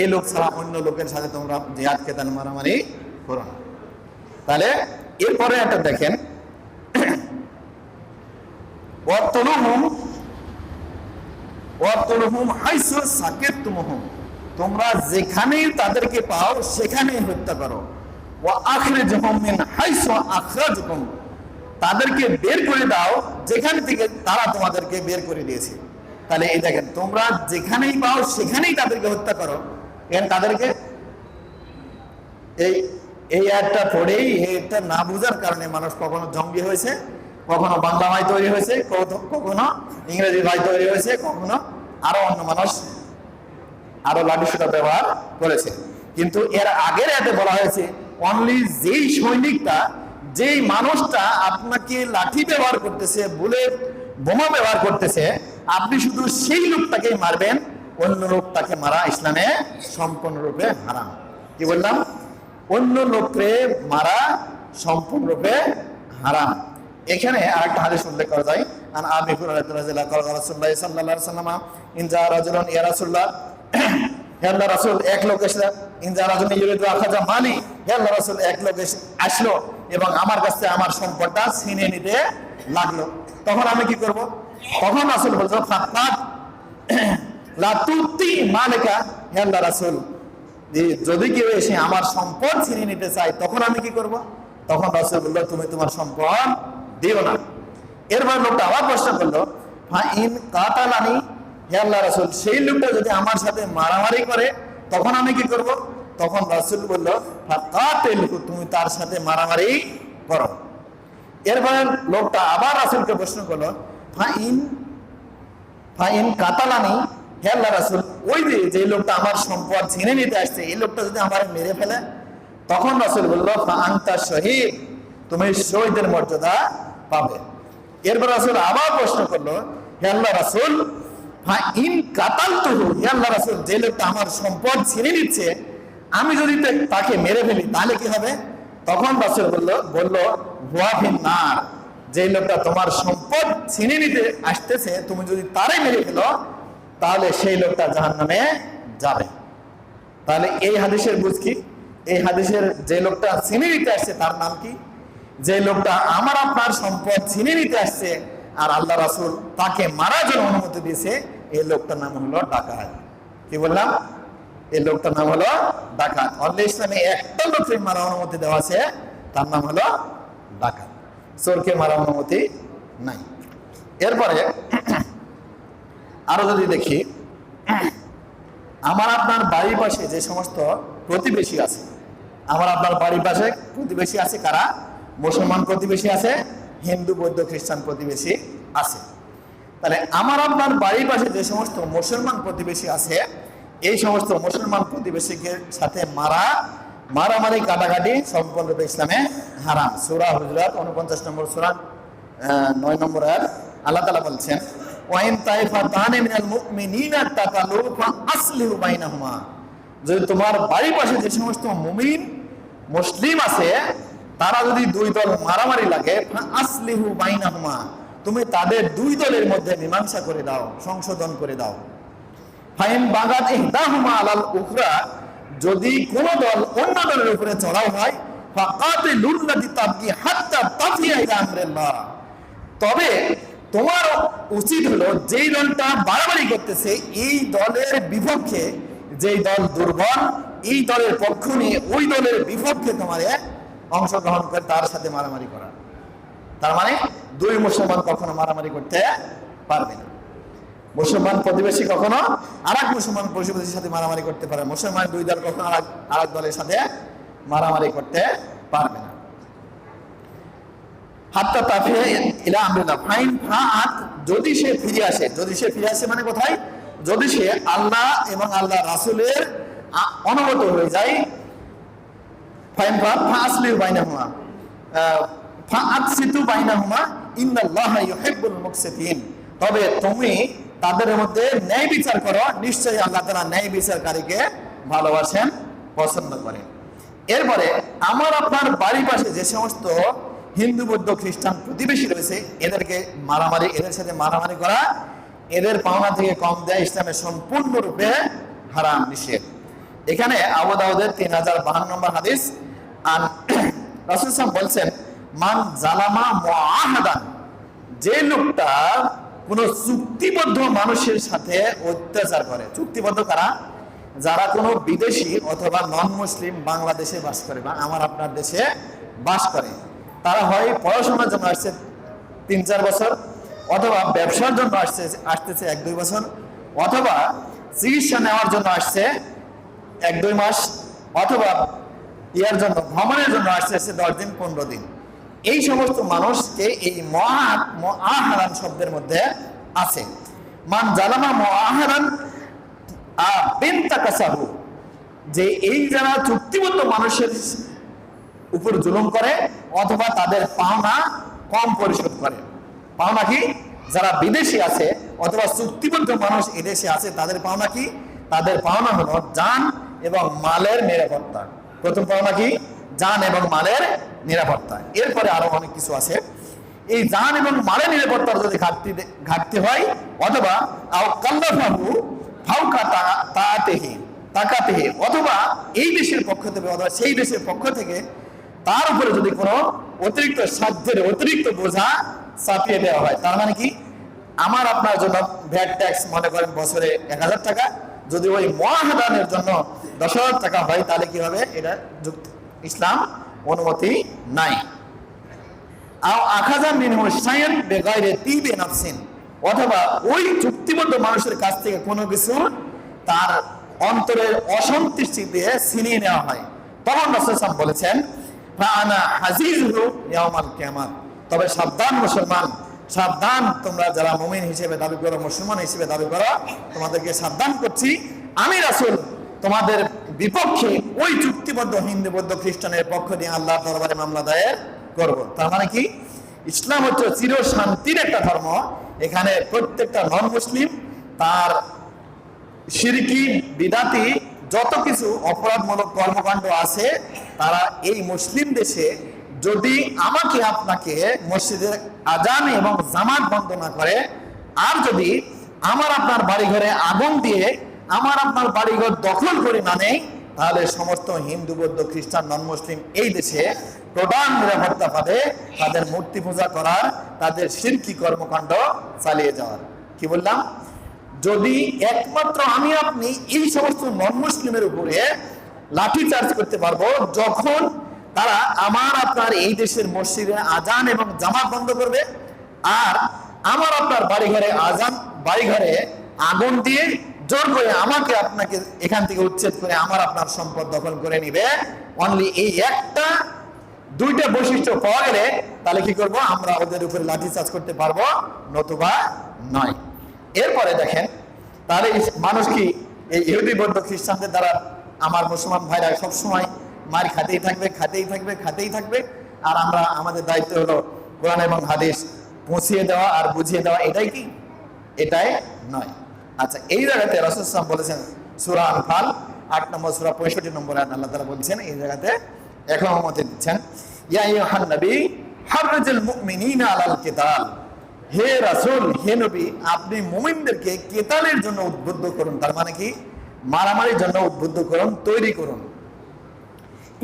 এই লোক ছাড়া অন্য লোকের সাথে তোমরা জিহাদ কেতাল মারামারি করো না। তাহলে এরপরে একটা দেখেন ওয়াকতুলুহুম হাইসু সাকিতুমুহুম, তোমরা যেখানেই তাদেরকে পাও সেখানেই হত্যা করো। ওয়া আখরিজহুম মিন হাইসু আখরাজকুম, তাদেরকে বের করে দাও যেখান থেকে তারা তোমাদেরকে বের করে দিয়েছে। তাহলে এই দেখেন তোমরা যেখানেই পাও সেখানেই তাদেরকে হত্যা করো। এখানে তাদেরকে এই একটা পড়েই এটা না বুঝার কারণে মানুষ কখনো জঙ্গি হয়েছে, কখনো বাংলা ভাই তৈরি হয়েছে, কখনো ইংরেজি ভাই তৈরি হয়েছে, কখনো আরো অন্য মানুষ আরো লাঠি সুতা ব্যবহার করেছে। কিন্তু এর আগের এতে বলা হয়েছে অনলি যেই সৈনিকটা, যেই মানুষটা আপনাকে লাঠি ব্যবহার করতেছে, বুলেট বোমা ব্যবহার করতেছে, আপনি শুধু সেই লোকটাকেই মারবেন, অন্য লোকটাকে মারা ইসলামে সম্পূর্ণরূপে হারাম। কি বললাম? অন্য লোককে মারা সম্পূর্ণরূপে হারাম। এখানে আরেকটা হাদিস উল্লেখ করা যায়, আন আবি হুরায়রা রাদিয়াল্লাহু তাআলা রাসূলুল্লাহ সাল্লাল্লাহু আলাইহি ওয়াসাল্লাম ইনজা রাজুলুন ইয়া রাসূলুল্লাহ, হে আল্লাহর রাসূল, এক লোক এসে ইনজা রাজুলুন ইউরিদু আখাযা মালি, হে আল্লাহর রাসূল, এক লোক আসলো এবং আমার কাছে আমার সম্পদটা ছিনিয়ে নিতে লাগলো, তখন আমি কি করব? তখন রাসূল বলল ফাকাত লা তুতি মালিকা, হে আল্লাহর রাসূল, যদি কেউ এসে আমার সম্পদ ছিনিয়ে নিতে চায় তখন আমি কি করব? তখন রাসূল বলল তুমি তোমার সম্পদ দিও না। এরপর লোকটা আবার প্রশ্ন করলো ফাইন কাতালানি, হে আল্লাহর রাসূল, সেই লোকটা যদি আমার সাথে মারামারি করে তখন আমি কি করব? তখন রাসূল বলল ফাকাতিলহু, তুমি তার সাথে মারামারি করো। এরপর লোকটা আবার রাসূলকে প্রশ্ন করলো ফাইন কাতালানি, হে আল্লাহর রাসূল, ওই যে লোকটা আমার সম্পদ ছিনে নিতে আসছে এই লোকটা যদি আমার মেরে ফেলে, তখন রাসূল বলল ফাআনতা শহীদ, তুমি শহীদের মর্যাদা পাবে। এরপর রাসূল আবার প্রশ্ন করলো হে আল্লাহর রাসূল ফাইন কাতালতুহু, হে আল্লাহর রাসূল, যে লোকটা আমার সম্পদ ছিনে নিচ্ছে আমি যদি তাকে মেরে ফেলি তাহলে কি হবে? তখন রাসূল বলল হুয়া ফিন নার, যে লোকটা তোমার সম্পদ ছিনিয়ে নিতে আসতেছে, তুমি যদি তারে মেরে ফেলো তাহলে সেই লোকটা জাহান্নামে যাবে। তাহলে এই হাদিসের বুঝ কি? এই হাদিসের যে লোকটা ছিনিয়ে নিতে আসছে তার নাম কি? যে লোকটা আমার আপনার সম্পদ ছিনিয়ে নিতে আসছে আর আল্লাহ রাসূল তাকে মারার জন্য অনুমতি দিয়েছে, এই লোকটার নাম হলো ডাকাত। কি বললাম? এই লোকটার নাম হলো ডাকাত। অন্য ইসলামে একটা লোককে মারার অনুমতি দেওয়া আছে, তার নাম হলো ডাকাত। চোরকে মারার অনুমতি নাই। এরপরে আরো যদি দেখি, আমার আপনার বাড়ির পাশে যে সমস্ত প্রতিবেশী আছে, আমার আপনার বাড়ির পাশে প্রতিবেশী আছে কারা? মুসলমান প্রতিবেশী আছে, হিন্দু বৌদ্ধ খ্রিস্টান প্রতিবেশী আছে। তাহলে আমার আপনার বাড়ির পাশে যে সমস্ত মুসলমান প্রতিবেশী আছে, এই সমস্ত মুসলমান প্রতিবেশীকে সাথে মারামারি কাটাকাটি সম্পূর্ণরূপে ইসলামে হারাম। সূরা হুজুরাত 49 নম্বর সূরা 9 নম্বর আয়াত আল্লাহ তাআলা বলছেন, ওয়াইন তাইফাতানি মিনাল মুমিনিনা তাকালু ফাসলিহু বাইনাহুমা। যদি তোমার বাড়ির পাশে যে সমস্ত মুমিন মুসলিম আছে তারা যদি দুই দল মারামারি লাগে, ফাসলিহু বাইনাহুমা, তুমি তাদের দুই দলের মধ্যে মীমাংসা করে দাও, সংশোধন করে দাও। ফাইন বাগাত ইহদাহুমা আলাল উখরা, যদি কোন দল অন্য দলের উপরে চড়াও হয়, ফাকাতিলুল লাতি তাবগি হাত্তা তাফিয়া ইলা আমরিল্লাহ, তবে তোমার উচিত হলো যেই দলটা বাড়াবাড়ি করতেছে এই দলের বিপক্ষে, যেই দল দুর্বল এই দলের পক্ষ নিয়ে ওই দলের বিপক্ষে তোমারে অংশগ্রহণ করে তার সাথে মারামারি করা। তার মানে দুই মুসলমান কখনো মারামারি করতে পারবে না। মুসলমান প্রতিবেশী কখনো আরেক মুসলমান প্রতিবেশীর সাথে মারামারি করতে পারে, মুসলমান দুই দল কখনো আরেক দলের সাথে মারামারি করতে পারবে না। হাত্তা তাফিয়া ইলা আমরিল্লাহ, ফাইন ফাআত, যদি সে ফিরে আসে, যদি সে ফিরে আসে মানে কোথায়? যদি সে আল্লাহ এবং আল্লাহ রাসূলের অনুগত হয়ে যায়, ফাইন ফাআত ফাসলিহু বাইনাহুমা ফাআতসিতু বাইনাহুমা ইন্নাল্লাহা ইউহিব্বুল মুকসিতিন, তবে তুমি তাদের মধ্যে ন্যায় বিচার করো, নিশ্চয়ই আল্লাহ তাআলা ন্যায় বিচারকারীকে ভালোবাসেন, পছন্দ করেন। এরপরে আমার আপনার বাড়ির পাশে যে সমস্ত হিন্দু বৌদ্ধ খ্রিস্টান প্রতিবেশী রয়েছে এদেরকে মারামারি, এদের সাথে মারামারি করা, এদের পাওনা থেকে কম দেয়া ইসলামে সম্পূর্ণরূপে হারাম, নিষেধ। এখানে আবু দাউদের 3052 নম্বর হাদিস, আর রাসূল সাল্লাল্লাহু আলাইহি ওয়াসাল্লাম বলছেন, মান জালামা মুআহাদান, যে লোকটা কোন চুক্তিবদ্ধ মানুষের সাথে অত্যাচার করে। চুক্তিবদ্ধ কারা? যারা কোনো বিদেশি অথবা নন মুসলিম বাংলাদেশে বাস করে বা আমার আপনার দেশে বাস করে, তারা হয় পড়াশোনার জন্য আসছে 3-4 বছর, অথবা ব্যবসার জন্য আসতেছে 1-2 বছর, অথবা চিকিৎসা নেওয়ার জন্য আসছে 1-2 মাস, অথবা ইয়ার জন্য ভ্রমণের জন্য আসছে 10 দিন 15 দিন। এই সমস্ত মানুষকে এই মুআহারান শব্দের মধ্যে আছে। মান জালামা মুআহারান বিনতাকাসাহু, যে এই যারা চুক্তিবদ্ধ মানুষের উপর জুলুম করে অথবা তাদের পাওনা কম পরিশোধ করে। পাওনা কি? যারা বিদেশি আছে অথবা চুক্তিবদ্ধ মানুষ এদেশে আছে তাদের পাওনা কি? তাদের পাওনা হলো জান এবং মালের নিরাপত্তা। প্রথম পাওনা কি? জান এবং মালের নিরাপত্তা। এরপরে আরো অনেক কিছু আছে। এই জান এবং মালের নিরাপত্তার যদি ঘাটতি হয়, অথবা আও কাল্লাফাহু ফাওকা তাকাতিহি, অথবা এই দেশের পক্ষ থেকে অথবা সেই দেশের পক্ষ থেকে তার উপরে যদি কোনো অতিরিক্ত সাধ্যের অতিরিক্ত বোঝা চাপিয়ে দেওয়া হয়, তার মানে কি? আমার আপনার জন্য ভ্যাট ট্যাক্স মনে করেন বছরে 1000 টাকা, যদি ওই মুআহাদানের জন্য 10,000 টাকা হয় তাহলে কি হবে? এটা ইসলাম অনুমতি নাই। আও আখাযা মিনহু শাইআন বিগাইরি তিবি নাফসিন, অথবা ওই চুক্তিবদ্ধ মানুষের কাছ থেকে কোনো কিছু তার অন্তরের অসন্তুষ্টি দিয়ে ছিনিয়ে নেওয়া হয়, তখন রাসূল সাল্লাল্লাহু আলাইহি ওয়াসাল্লাম বলেছেন, ফাআনা হাজিজুহু ইয়াউমাল কিয়ামাত, তবে সাবধান মুসলমান, সাবধান তোমরা যারা মুমিন হিসেবে দাবি করো, মুসলমান হিসেবে দাবি করো, তোমাদেরকে সাবধান করছি, আমি রাসূল তোমাদের বিপক্ষে ওই চুক্তিবদ্ধ হিন্দু বৌদ্ধ খ্রিস্টানের পক্ষ নিয়ে আল্লাহর দরবারে মামলা দায়ের করব। তার মানে কি? ইসলাম হচ্ছে চির শান্তির একটা ধর্ম। এখানে প্রত্যেকটা নন মুসলিম তার শিরকি বিদাতি যত কিছু অপরাধমূলক কর্মকাণ্ড আছে তারা এই মুসলিম দেশে যদি আমাকে আপনাকে মসজিদের আজান এবং জামাত বন্ধ না করে, আর যদি আমার আপনার বাড়িঘরে আগুন দিয়ে আমার আপনার বাড়িঘর দখল করে না নেই, তাহলে সমস্ত হিন্দু, বৌদ্ধ, খ্রিস্টান, নন মুসলিম এই দেশে প্রধান নিরাপত্তা পাবে তাদের মূর্তি পূজা করার, তাদের শিরকি কর্মকাণ্ড চালিয়ে যাওয়ার। কি বললাম? যদি একমাত্র আমি আপনি এই সমস্ত নন মুসলিমের উপরে লাঠি চার্জ করতে পারবো যখন তারা আমার আপনার এই দেশের মসজিদে আজান এবং জামাত বন্ধ করবে, আর আমার আপনার বাড়িঘরে আগুন দিয়ে জোর করে আমাকে আপনাকে এখান থেকে উচ্ছেদ করে আমার আপনার সম্পদ দখল করে নিবে, অনলি এই একটা দুইটা বৈশিষ্ট্য পাওয়া গেলে তাহলে কি করব? আমরা ওদের উপরে লাঠি চার্জ করতে পারবো, নতুবা নয়। এরপরে দেখেন, তাহলে মানুষ কি এই ইহুদি, বৌদ্ধ, খ্রিস্টানদের দ্বারা আমার মুসলমান ভাইরা সবসময় মার খাতেই থাকবে, আর আমরা আমাদের দায়িত্ব হলো কোরআন এবং হাদিস পৌঁছিয়ে দেওয়া আর বুঝিয়ে দেওয়া, এটাই কি? এটাই নয়। আচ্ছা, এই জায়গাতে রাসূল সাল্লাল্লাহু আলাইহি ওয়াসাল্লাম বলেছেন সূরা আনফাল 8 নম্বর সূরা 65 নম্বর আয়াত, আল্লাহ তাআলা বলছেন এই জায়গাতে এখন অনুমতি দিচ্ছেন, ইয়া আইয়ুহান নবী হাররিজুল মুমিনিনা আলাল কিতাল, হে রাসূল, হে নবী, আপনি মুমিনদেরকে কিতালের জন্য উদ্বুদ্ধ করুন। তার মানে কি? মারামারির জন্য উদ্বুদ্ধ করুন, তৈরি করুন।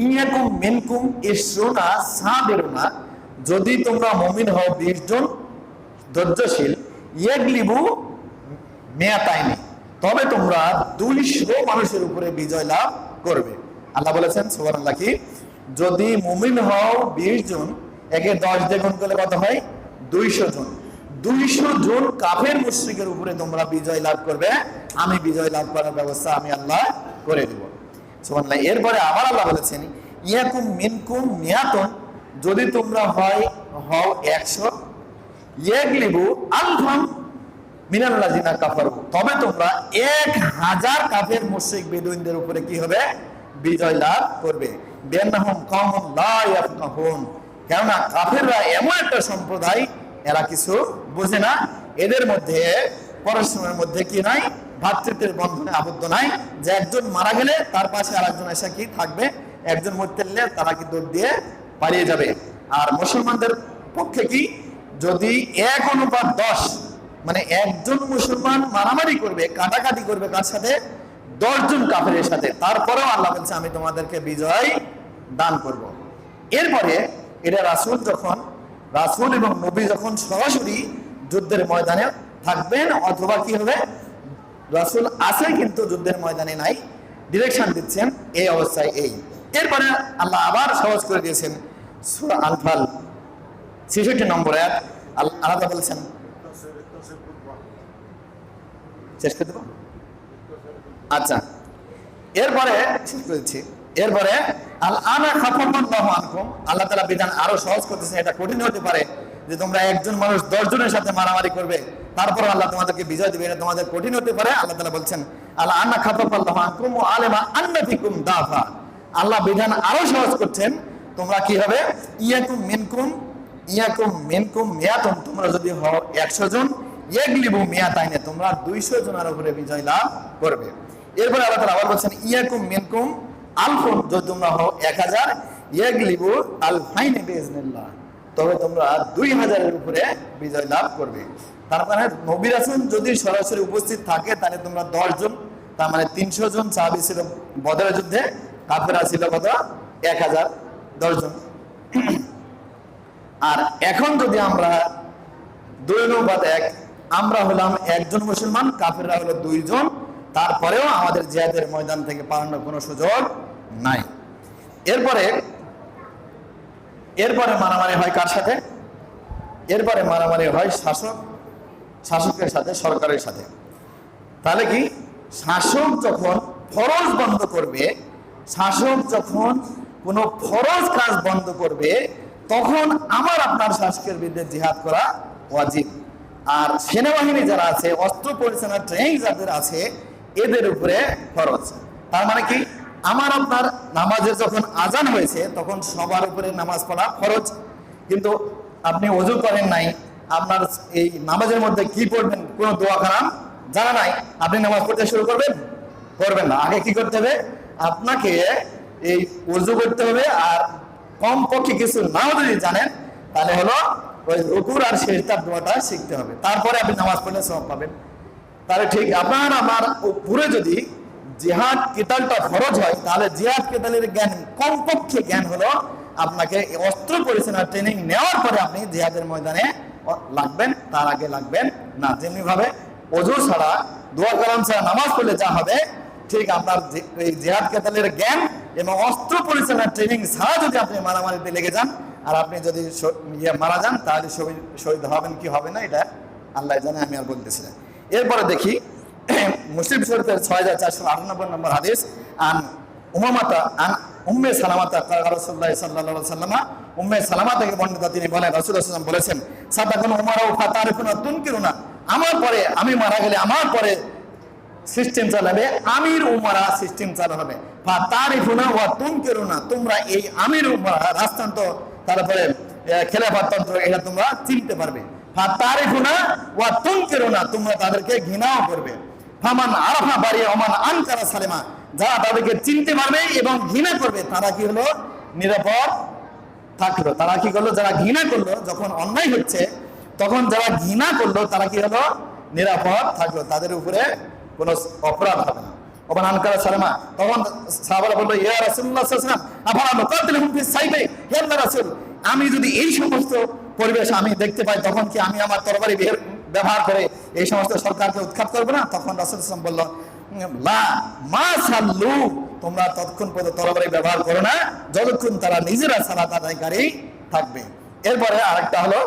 ইয়াকুম মিনকুম ইসরুনা সাবিরুনা, যদি তোমরা মুমিন হও 20 জন ধৈর্যশীল, ইয়াগলিবু মিয়াতাইনি, তবে তোমরা 200 মানুষের উপরে বিজয় লাভ করবে। আল্লাহ বলেছেন সুবহানাল্লাহ, কি যদি মুমিন হও 20 জন, একে 10 দিয়ে গুণ করলে কত হয়? 200 জন। 200 জন কাফের মুশরিকের উপরে তোমরা বিজয় লাভ করবে, আমি বিজয় লাভ করার ব্যবস্থা আমি আল্লাহ করে দেব। সুবহানাল্লাহ। এরপরে আবার আল্লাহ বলেছেন ইয়াকুম মিনকুম মিয়াতুন, যদি তোমরা হও 100, ইয়াগলিবু আলফাম মিনাল্লাযিনা কাফারু, তবে তোমরা 1000 কাফের মুশরিক বেদুইনদের উপরে কি হবে? বিজয় লাভ করবে। বিআন্নাহুম কওমুন লা ইয়াফকাহুন, কেননা কাফেররা এমন একটা সম্প্রদায়, এরা কিছু বোঝে না, এদের মধ্যে পরস্পরের মধ্যে কি নাই? ভাতৃত্বের বন্ধনে আবদ্ধ নাই, যে একজন মারা গেলে তার পাশে আরেকজন এসে কি থাকবে, একজন মরতে গেলে তারা কি দৌড় দিয়ে পালিয়ে যাবে। আর মুসলমানদের পক্ষে কি? যদি 1:10, মানে একজন মুসলমান মারামারি করবে, কাটাকাটি করবে কার সাথে? 10 জন কাফেরের সাথে, তারপরেও আল্লাহ বলছে আমি তোমাদেরকে বিজয় দান করব। এরপরে এটা রাসূল এবং নবী যখন সরাসরি যুদ্ধের ময়দানে থাকবেন, অথবা কি হবে? রাসূল আছে কিন্তু যুদ্ধের ময়দানে নাই, ডিরেকশন দিচ্ছেন এই অবস্থায়। এরপরে আল্লাহ আবার সহজ করে দিয়েছেন সূরা আনফাল 66 নম্বর আয়াত, আল্লাহ বলেছেন, শেষ করে দেব? আচ্ছা, এরপরে শেষ করেছি। এরপরে আল-আনা খাফাফাল্লাহু আনকুম, আল্লাহ তাআলা বিধান আরো সহজ করতেছেন। এটা কঠিন হতে পারে যে তোমরা একজন মানুষ 10 জনের সাথে মারামারি করবে, তারপর আল্লাহ তোমাদেরকে বিজয় দিবে, এটা তোমাদের কঠিন হতে পারে। আল্লাহ তাআলা বলছেন আল-আনা খাফাফাল্লাহু আনকুম ওয়া আলিমা আন্না ফিকুম দাফা, আল্লাহ বিধান আরো সহজ করছেন। তোমরা কি হবে? ইয়াকুম মিনকুম মিয়াতুন, তোমরা যদি হও 100 জন, ইয়াগলিবু মিয়াতাইনে, তোমরা 200 জনের উপরে বিজয় লাভ করবে। এরপরে আল্লাহ তাআলা আবার বলছেন ইয়াকুম মিনকুম আলফুন, যদি তোমরা হও 1000, ইয়াগলিবু আলফাইনি বিইজনিল্লাহ, তবে তোমরা 2000 এর উপরে বিজয় লাভ করবে। তার মানে নবী রাসূল যদি সরাসরি উপস্থিত থাকে তাহলে তোমরা 10 জন, তার মানে 300 জন সাহাবী ছিল বদরের যুদ্ধে, কাফেররা ছিল কত? 1000, 10 জন। আর এখন যদি আমরা 2:1, আমরা হলাম একজন মুসলমান, কাফেররা হলো 2 জন, তারপরেও আমাদের জিহাদের ময়দান থেকে পালানোর কোনো সুযোগ নাই। এরপরে মারামারি হয় কার সাথে? এরপরে মারামারি হয় শাসকের সাথে, সরকারের সাথে। তাহলে কি? শাসক যখন ফরজ বন্ধ করবে, শাসক যখন কোনো ফরজ কাজ বন্ধ করবে, তখন আমার আপনার শাসকের বিরুদ্ধে জিহাদ করা ওয়াজিব। আর সেনাবাহিনী যারা আছে, অস্ত্র পরিচালনা ট্রেনিং যাদের আছে, এদের উপরে ফরজ। তার মানে কি? আমার আপনার নামাজের যখন আজান হয়েছে তখন সবার উপরে নামাজ পড়া ফরজ, কিন্তু আপনি ওযু করেন নাই, আপনার এই নামাজের মধ্যে কি পড়বেন কোনো দোয়া কালাম জানা নাই, আপনি নামাজ পড়তে শুরু করবেন না। আগে কি করতে হবে? আপনাকে এই ওযু করতে হবে, আর কমপক্ষে কিছু নাও যদি জানেন, তাহলে হলো ওই রুকুর আর সেজদার দোয়াটা শিখতে হবে, তারপরে আপনি নামাজ পড়লে সওয়াব পাবেন। তাহলে ঠিক আপনার আমার উপরে যদি জিহাদ কিতালটা ফরজ হয়, তাহলে জিহাদ কিতালের জ্ঞান, কমপক্ষে জ্ঞান হলো আপনাকে অস্ত্র পরিচালনার ট্রেনিং নেওয়ার পরে আপনি জিহাদের ময়দানে লাগবেন, তার আগে লাগবেন না। যেমনি ভাবে ওযু ছাড়া, দোয়া কালাম ছাড়া নামাজ পড়লে যা হবে, ঠিক আপনার এই জিহাদ কিতালের জ্ঞান এবং অস্ত্র পরিচালনার ট্রেনিং ছাড়া যদি আপনি মারামারিতে লেগে যান আর আপনি যদি মারা যান, তাহলে শহীদ হবেন কি হবে না এটা আল্লাহ জানে, আমি আর বলতেছি না। এরপরে দেখি মুসলিম শরীফের 6498 নম্বর হাদিস, আন উমামাতা আন উম্মে সালামাতা রাসূলুল্লাহ সাল্লাল্লাহু আলাইহি ওয়াসাল্লাম, উম্মে সালামা থেকে বর্ণিত, তিনি বলেন রাসূলুল্লাহ সাল্লাল্লাহু আলাইহি ওয়াসাল্লাম বলেছেন, সাতাকুন উমারা ওয়া ফাতারিফুনা তুনকিরুনা, আমার পরে, আমি মারা গেলে আমার পরে সিস্টেম চালাবে আমির উমারা, সিস্টেম চালু হবে। ফাতারিফুনা ওয়া তুনকিরুনা, তোমরা এই আমির উমারা, রাজতন্ত্র, তারপরে খেলাফততন্ত্র, এটা তোমরা চিনতে পারবে। ফাতারিফুনা ওয়া তুনকিরুনা, তোমরা তাদেরকে ঘৃণাও করবে। ফামান আরাফা বারিয়া ওমান আনকারা সালিমা, যারা তাদেরকে চিনতে পারবে এবং ঘৃণা করবে, তারা কি হলো নিরাপদ থাকলো। তারা কি করলো, যারা ঘৃণা করলো, যখন অন্যায় হচ্ছে তখন যারা ঘৃণা করলো তারা কি হলো নিরাপদ থাকলো, তাদের উপরে কোনো অপরাধ হবে না। ওমান আনকারা সালিমা, তখন সাহাবারা বললো, ইয়া রাসূলুল্লাহ সাল্লাল্লাহু আলাইহি ওয়াসাল্লাম আফালা নুকাতিলুহুম ফিস সাইফি, হে আল্লাহর রাসূল, আমি যদি এই সমস্ত পরিবেশ আমি দেখতে পাই, তখন কি আমি আমার তরবারি ব্যবহার করে এই সমস্ত সরকারকে উৎখাত করবো না? তখন রাসূল সাল্লাল্লাহু আলাইহি ওয়াসাল্লাম বলল, লা মা সাল্লু, তোমরা ততক্ষণ পর্যন্ত তরবারি ব্যবহার করো না যতক্ষণ তারা নিজেরা সালাত আদায়কারী থাকবে। এরপরে আরেকটা হলো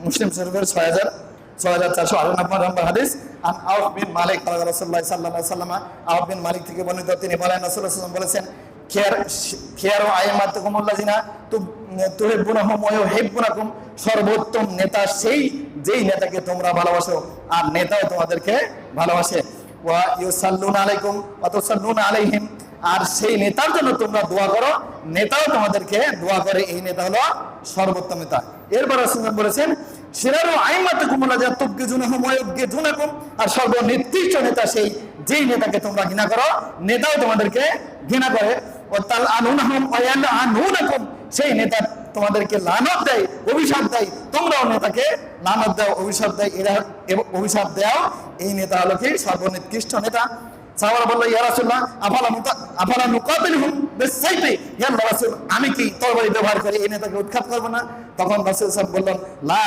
মুসলিম শরীফের 6498 নম্বর হাদিস, আন আউফ বিন মালিক রাসূলুল্লাহ সাল্লাল্লাহু আলাইহি ওয়াসাল্লাম, আউফ বিন মালিক থেকে বর্ণিত, তিনি বলেন রাসূলুল্লাহ সাল্লাল্লাহু আলাইহি ওয়াসাল্লাম বলেছেন, খেয়ারু আইমাতুকুমুল্লাযিনা তুহিব্বুনাহুম ওয়া ইউহিব্বুনাকুম, সর্বোত্তম নেতা সেই যেই নেতাকে তোমরা ভালোবাসো আর নেতাও তোমাদেরকে ভালোবাসে। ওয়া ইউসাল্লুনা আলাইকুম ওয়া তুসাল্লুনা আলাইহিম, আর সেই নেতার জন্য তোমরা দোয়া করো, নেতাও তোমাদেরকে দোয়া করে, এই নেতা হলো সর্বোত্তম নেতা। এরপর রাসূল বলেছেন, শিরারু আইমাতুকুমুল্লাযিনা তুবগিজুনাহুম ওয়া ইউবগিজুনাকুম, আর সর্বনিকৃষ্ট নেতা সেই যেই নেতাকে তোমরা ঘৃণা করো, নেতাও তোমাদেরকে ঘৃণা করে। ওয়া তালআনুনাহুম ওয়া ইয়ালআনুনাকুম, সেই নেতা তোমাদেরকে লানত দেয়, অভিশাপ দেয়, তোমরাও নেতাকে লানত দাও, অভিশাপ দেয়, এরা অভিশাপ দাও, এই নেতা হলো কি সর্বনিকৃষ্ট নেতা। সাহাবারা বলল, ইয়া রাসূলুল্লাহ আফালা নুকাতিলুহুম বিস-সাইফি, ইয়া আল্লাহর রাসূল, আমি কি তরবারি ব্যবহার করে এই নেতাকে উৎখাত করব না? তখন রাসূল সাহেব বললেন, লা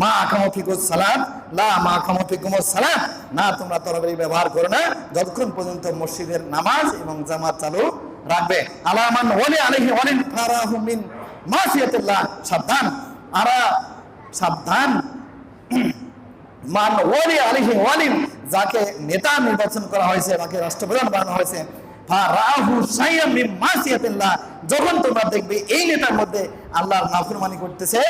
মা আকামু ফিকুস সালাত, লা মা আকামু ফিকুমুস সালাত, না, তোমরা তরবারি ব্যবহার করো না যতক্ষণ পর্যন্ত মসজিদের নামাজ এবং জামাত চালু রাখবে। আলামান ওয়ালি আলাইহি ওয়ালিন ফারাহু মিন মাসিয়াতিল্লাহ, সাবধান, সাবধান, মান ওয়ালি আলাইহি ওয়ালিন, যাকে নেতা নির্বাচন করা হয়েছে, যাকে রাষ্ট্রপ্রধান বানানো হয়েছে, ফারাহু শাইআম মিন মাসিয়াতিল্লাহ, যখন তোমরা দেখবে এই নেতার মধ্যে আল্লাহর নাফরমানি করতেছে,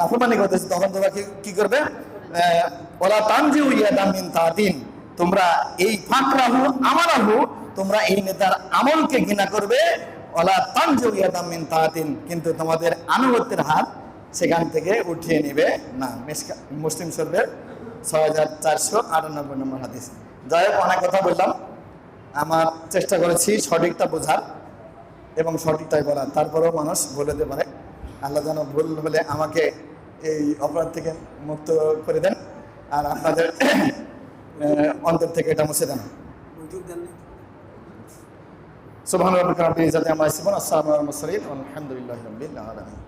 নাফরমানি করতেছে, তখন তোমরা কি করবে? ওয়ালা তানজিউ ইয়াদাম মিন তাআতিন, তোমরা এই ফাকরাহু আমারাহু, তোমরা এই নেতার আমলকে ঘৃণা করবে, ওয়ালা তানজিউ ইয়াদাম মিন তাআতিন, কিন্তু তোমাদের আনুগত্যের হাত সেখান থেকে উঠিয়ে নিবে না। মুসলিম শরীফের 6498 নম্বর হাদিস। যাই হোক, অনেক কথা বললাম, আমার চেষ্টা করেছি সঠিকটা বোঝার এবং সঠিকটাই বলার, তারপরেও মানুষ বলে পারে। আল্লাহ যেন ভুল হলে আমাকে এই অপরাধ থেকে মুক্ত করে দেন, আর আপনাদের অন্তর থেকে এটা মুছে দেন। সুবহানাল্লাহি ওয়া বিহামদিহি, আসসালামু আলাইকুম ওয়া রাহমাতুল্লাহি ওয়া বারাকাতুহু, আলহামদুলিল্লাহি রাব্বিল আলামিন।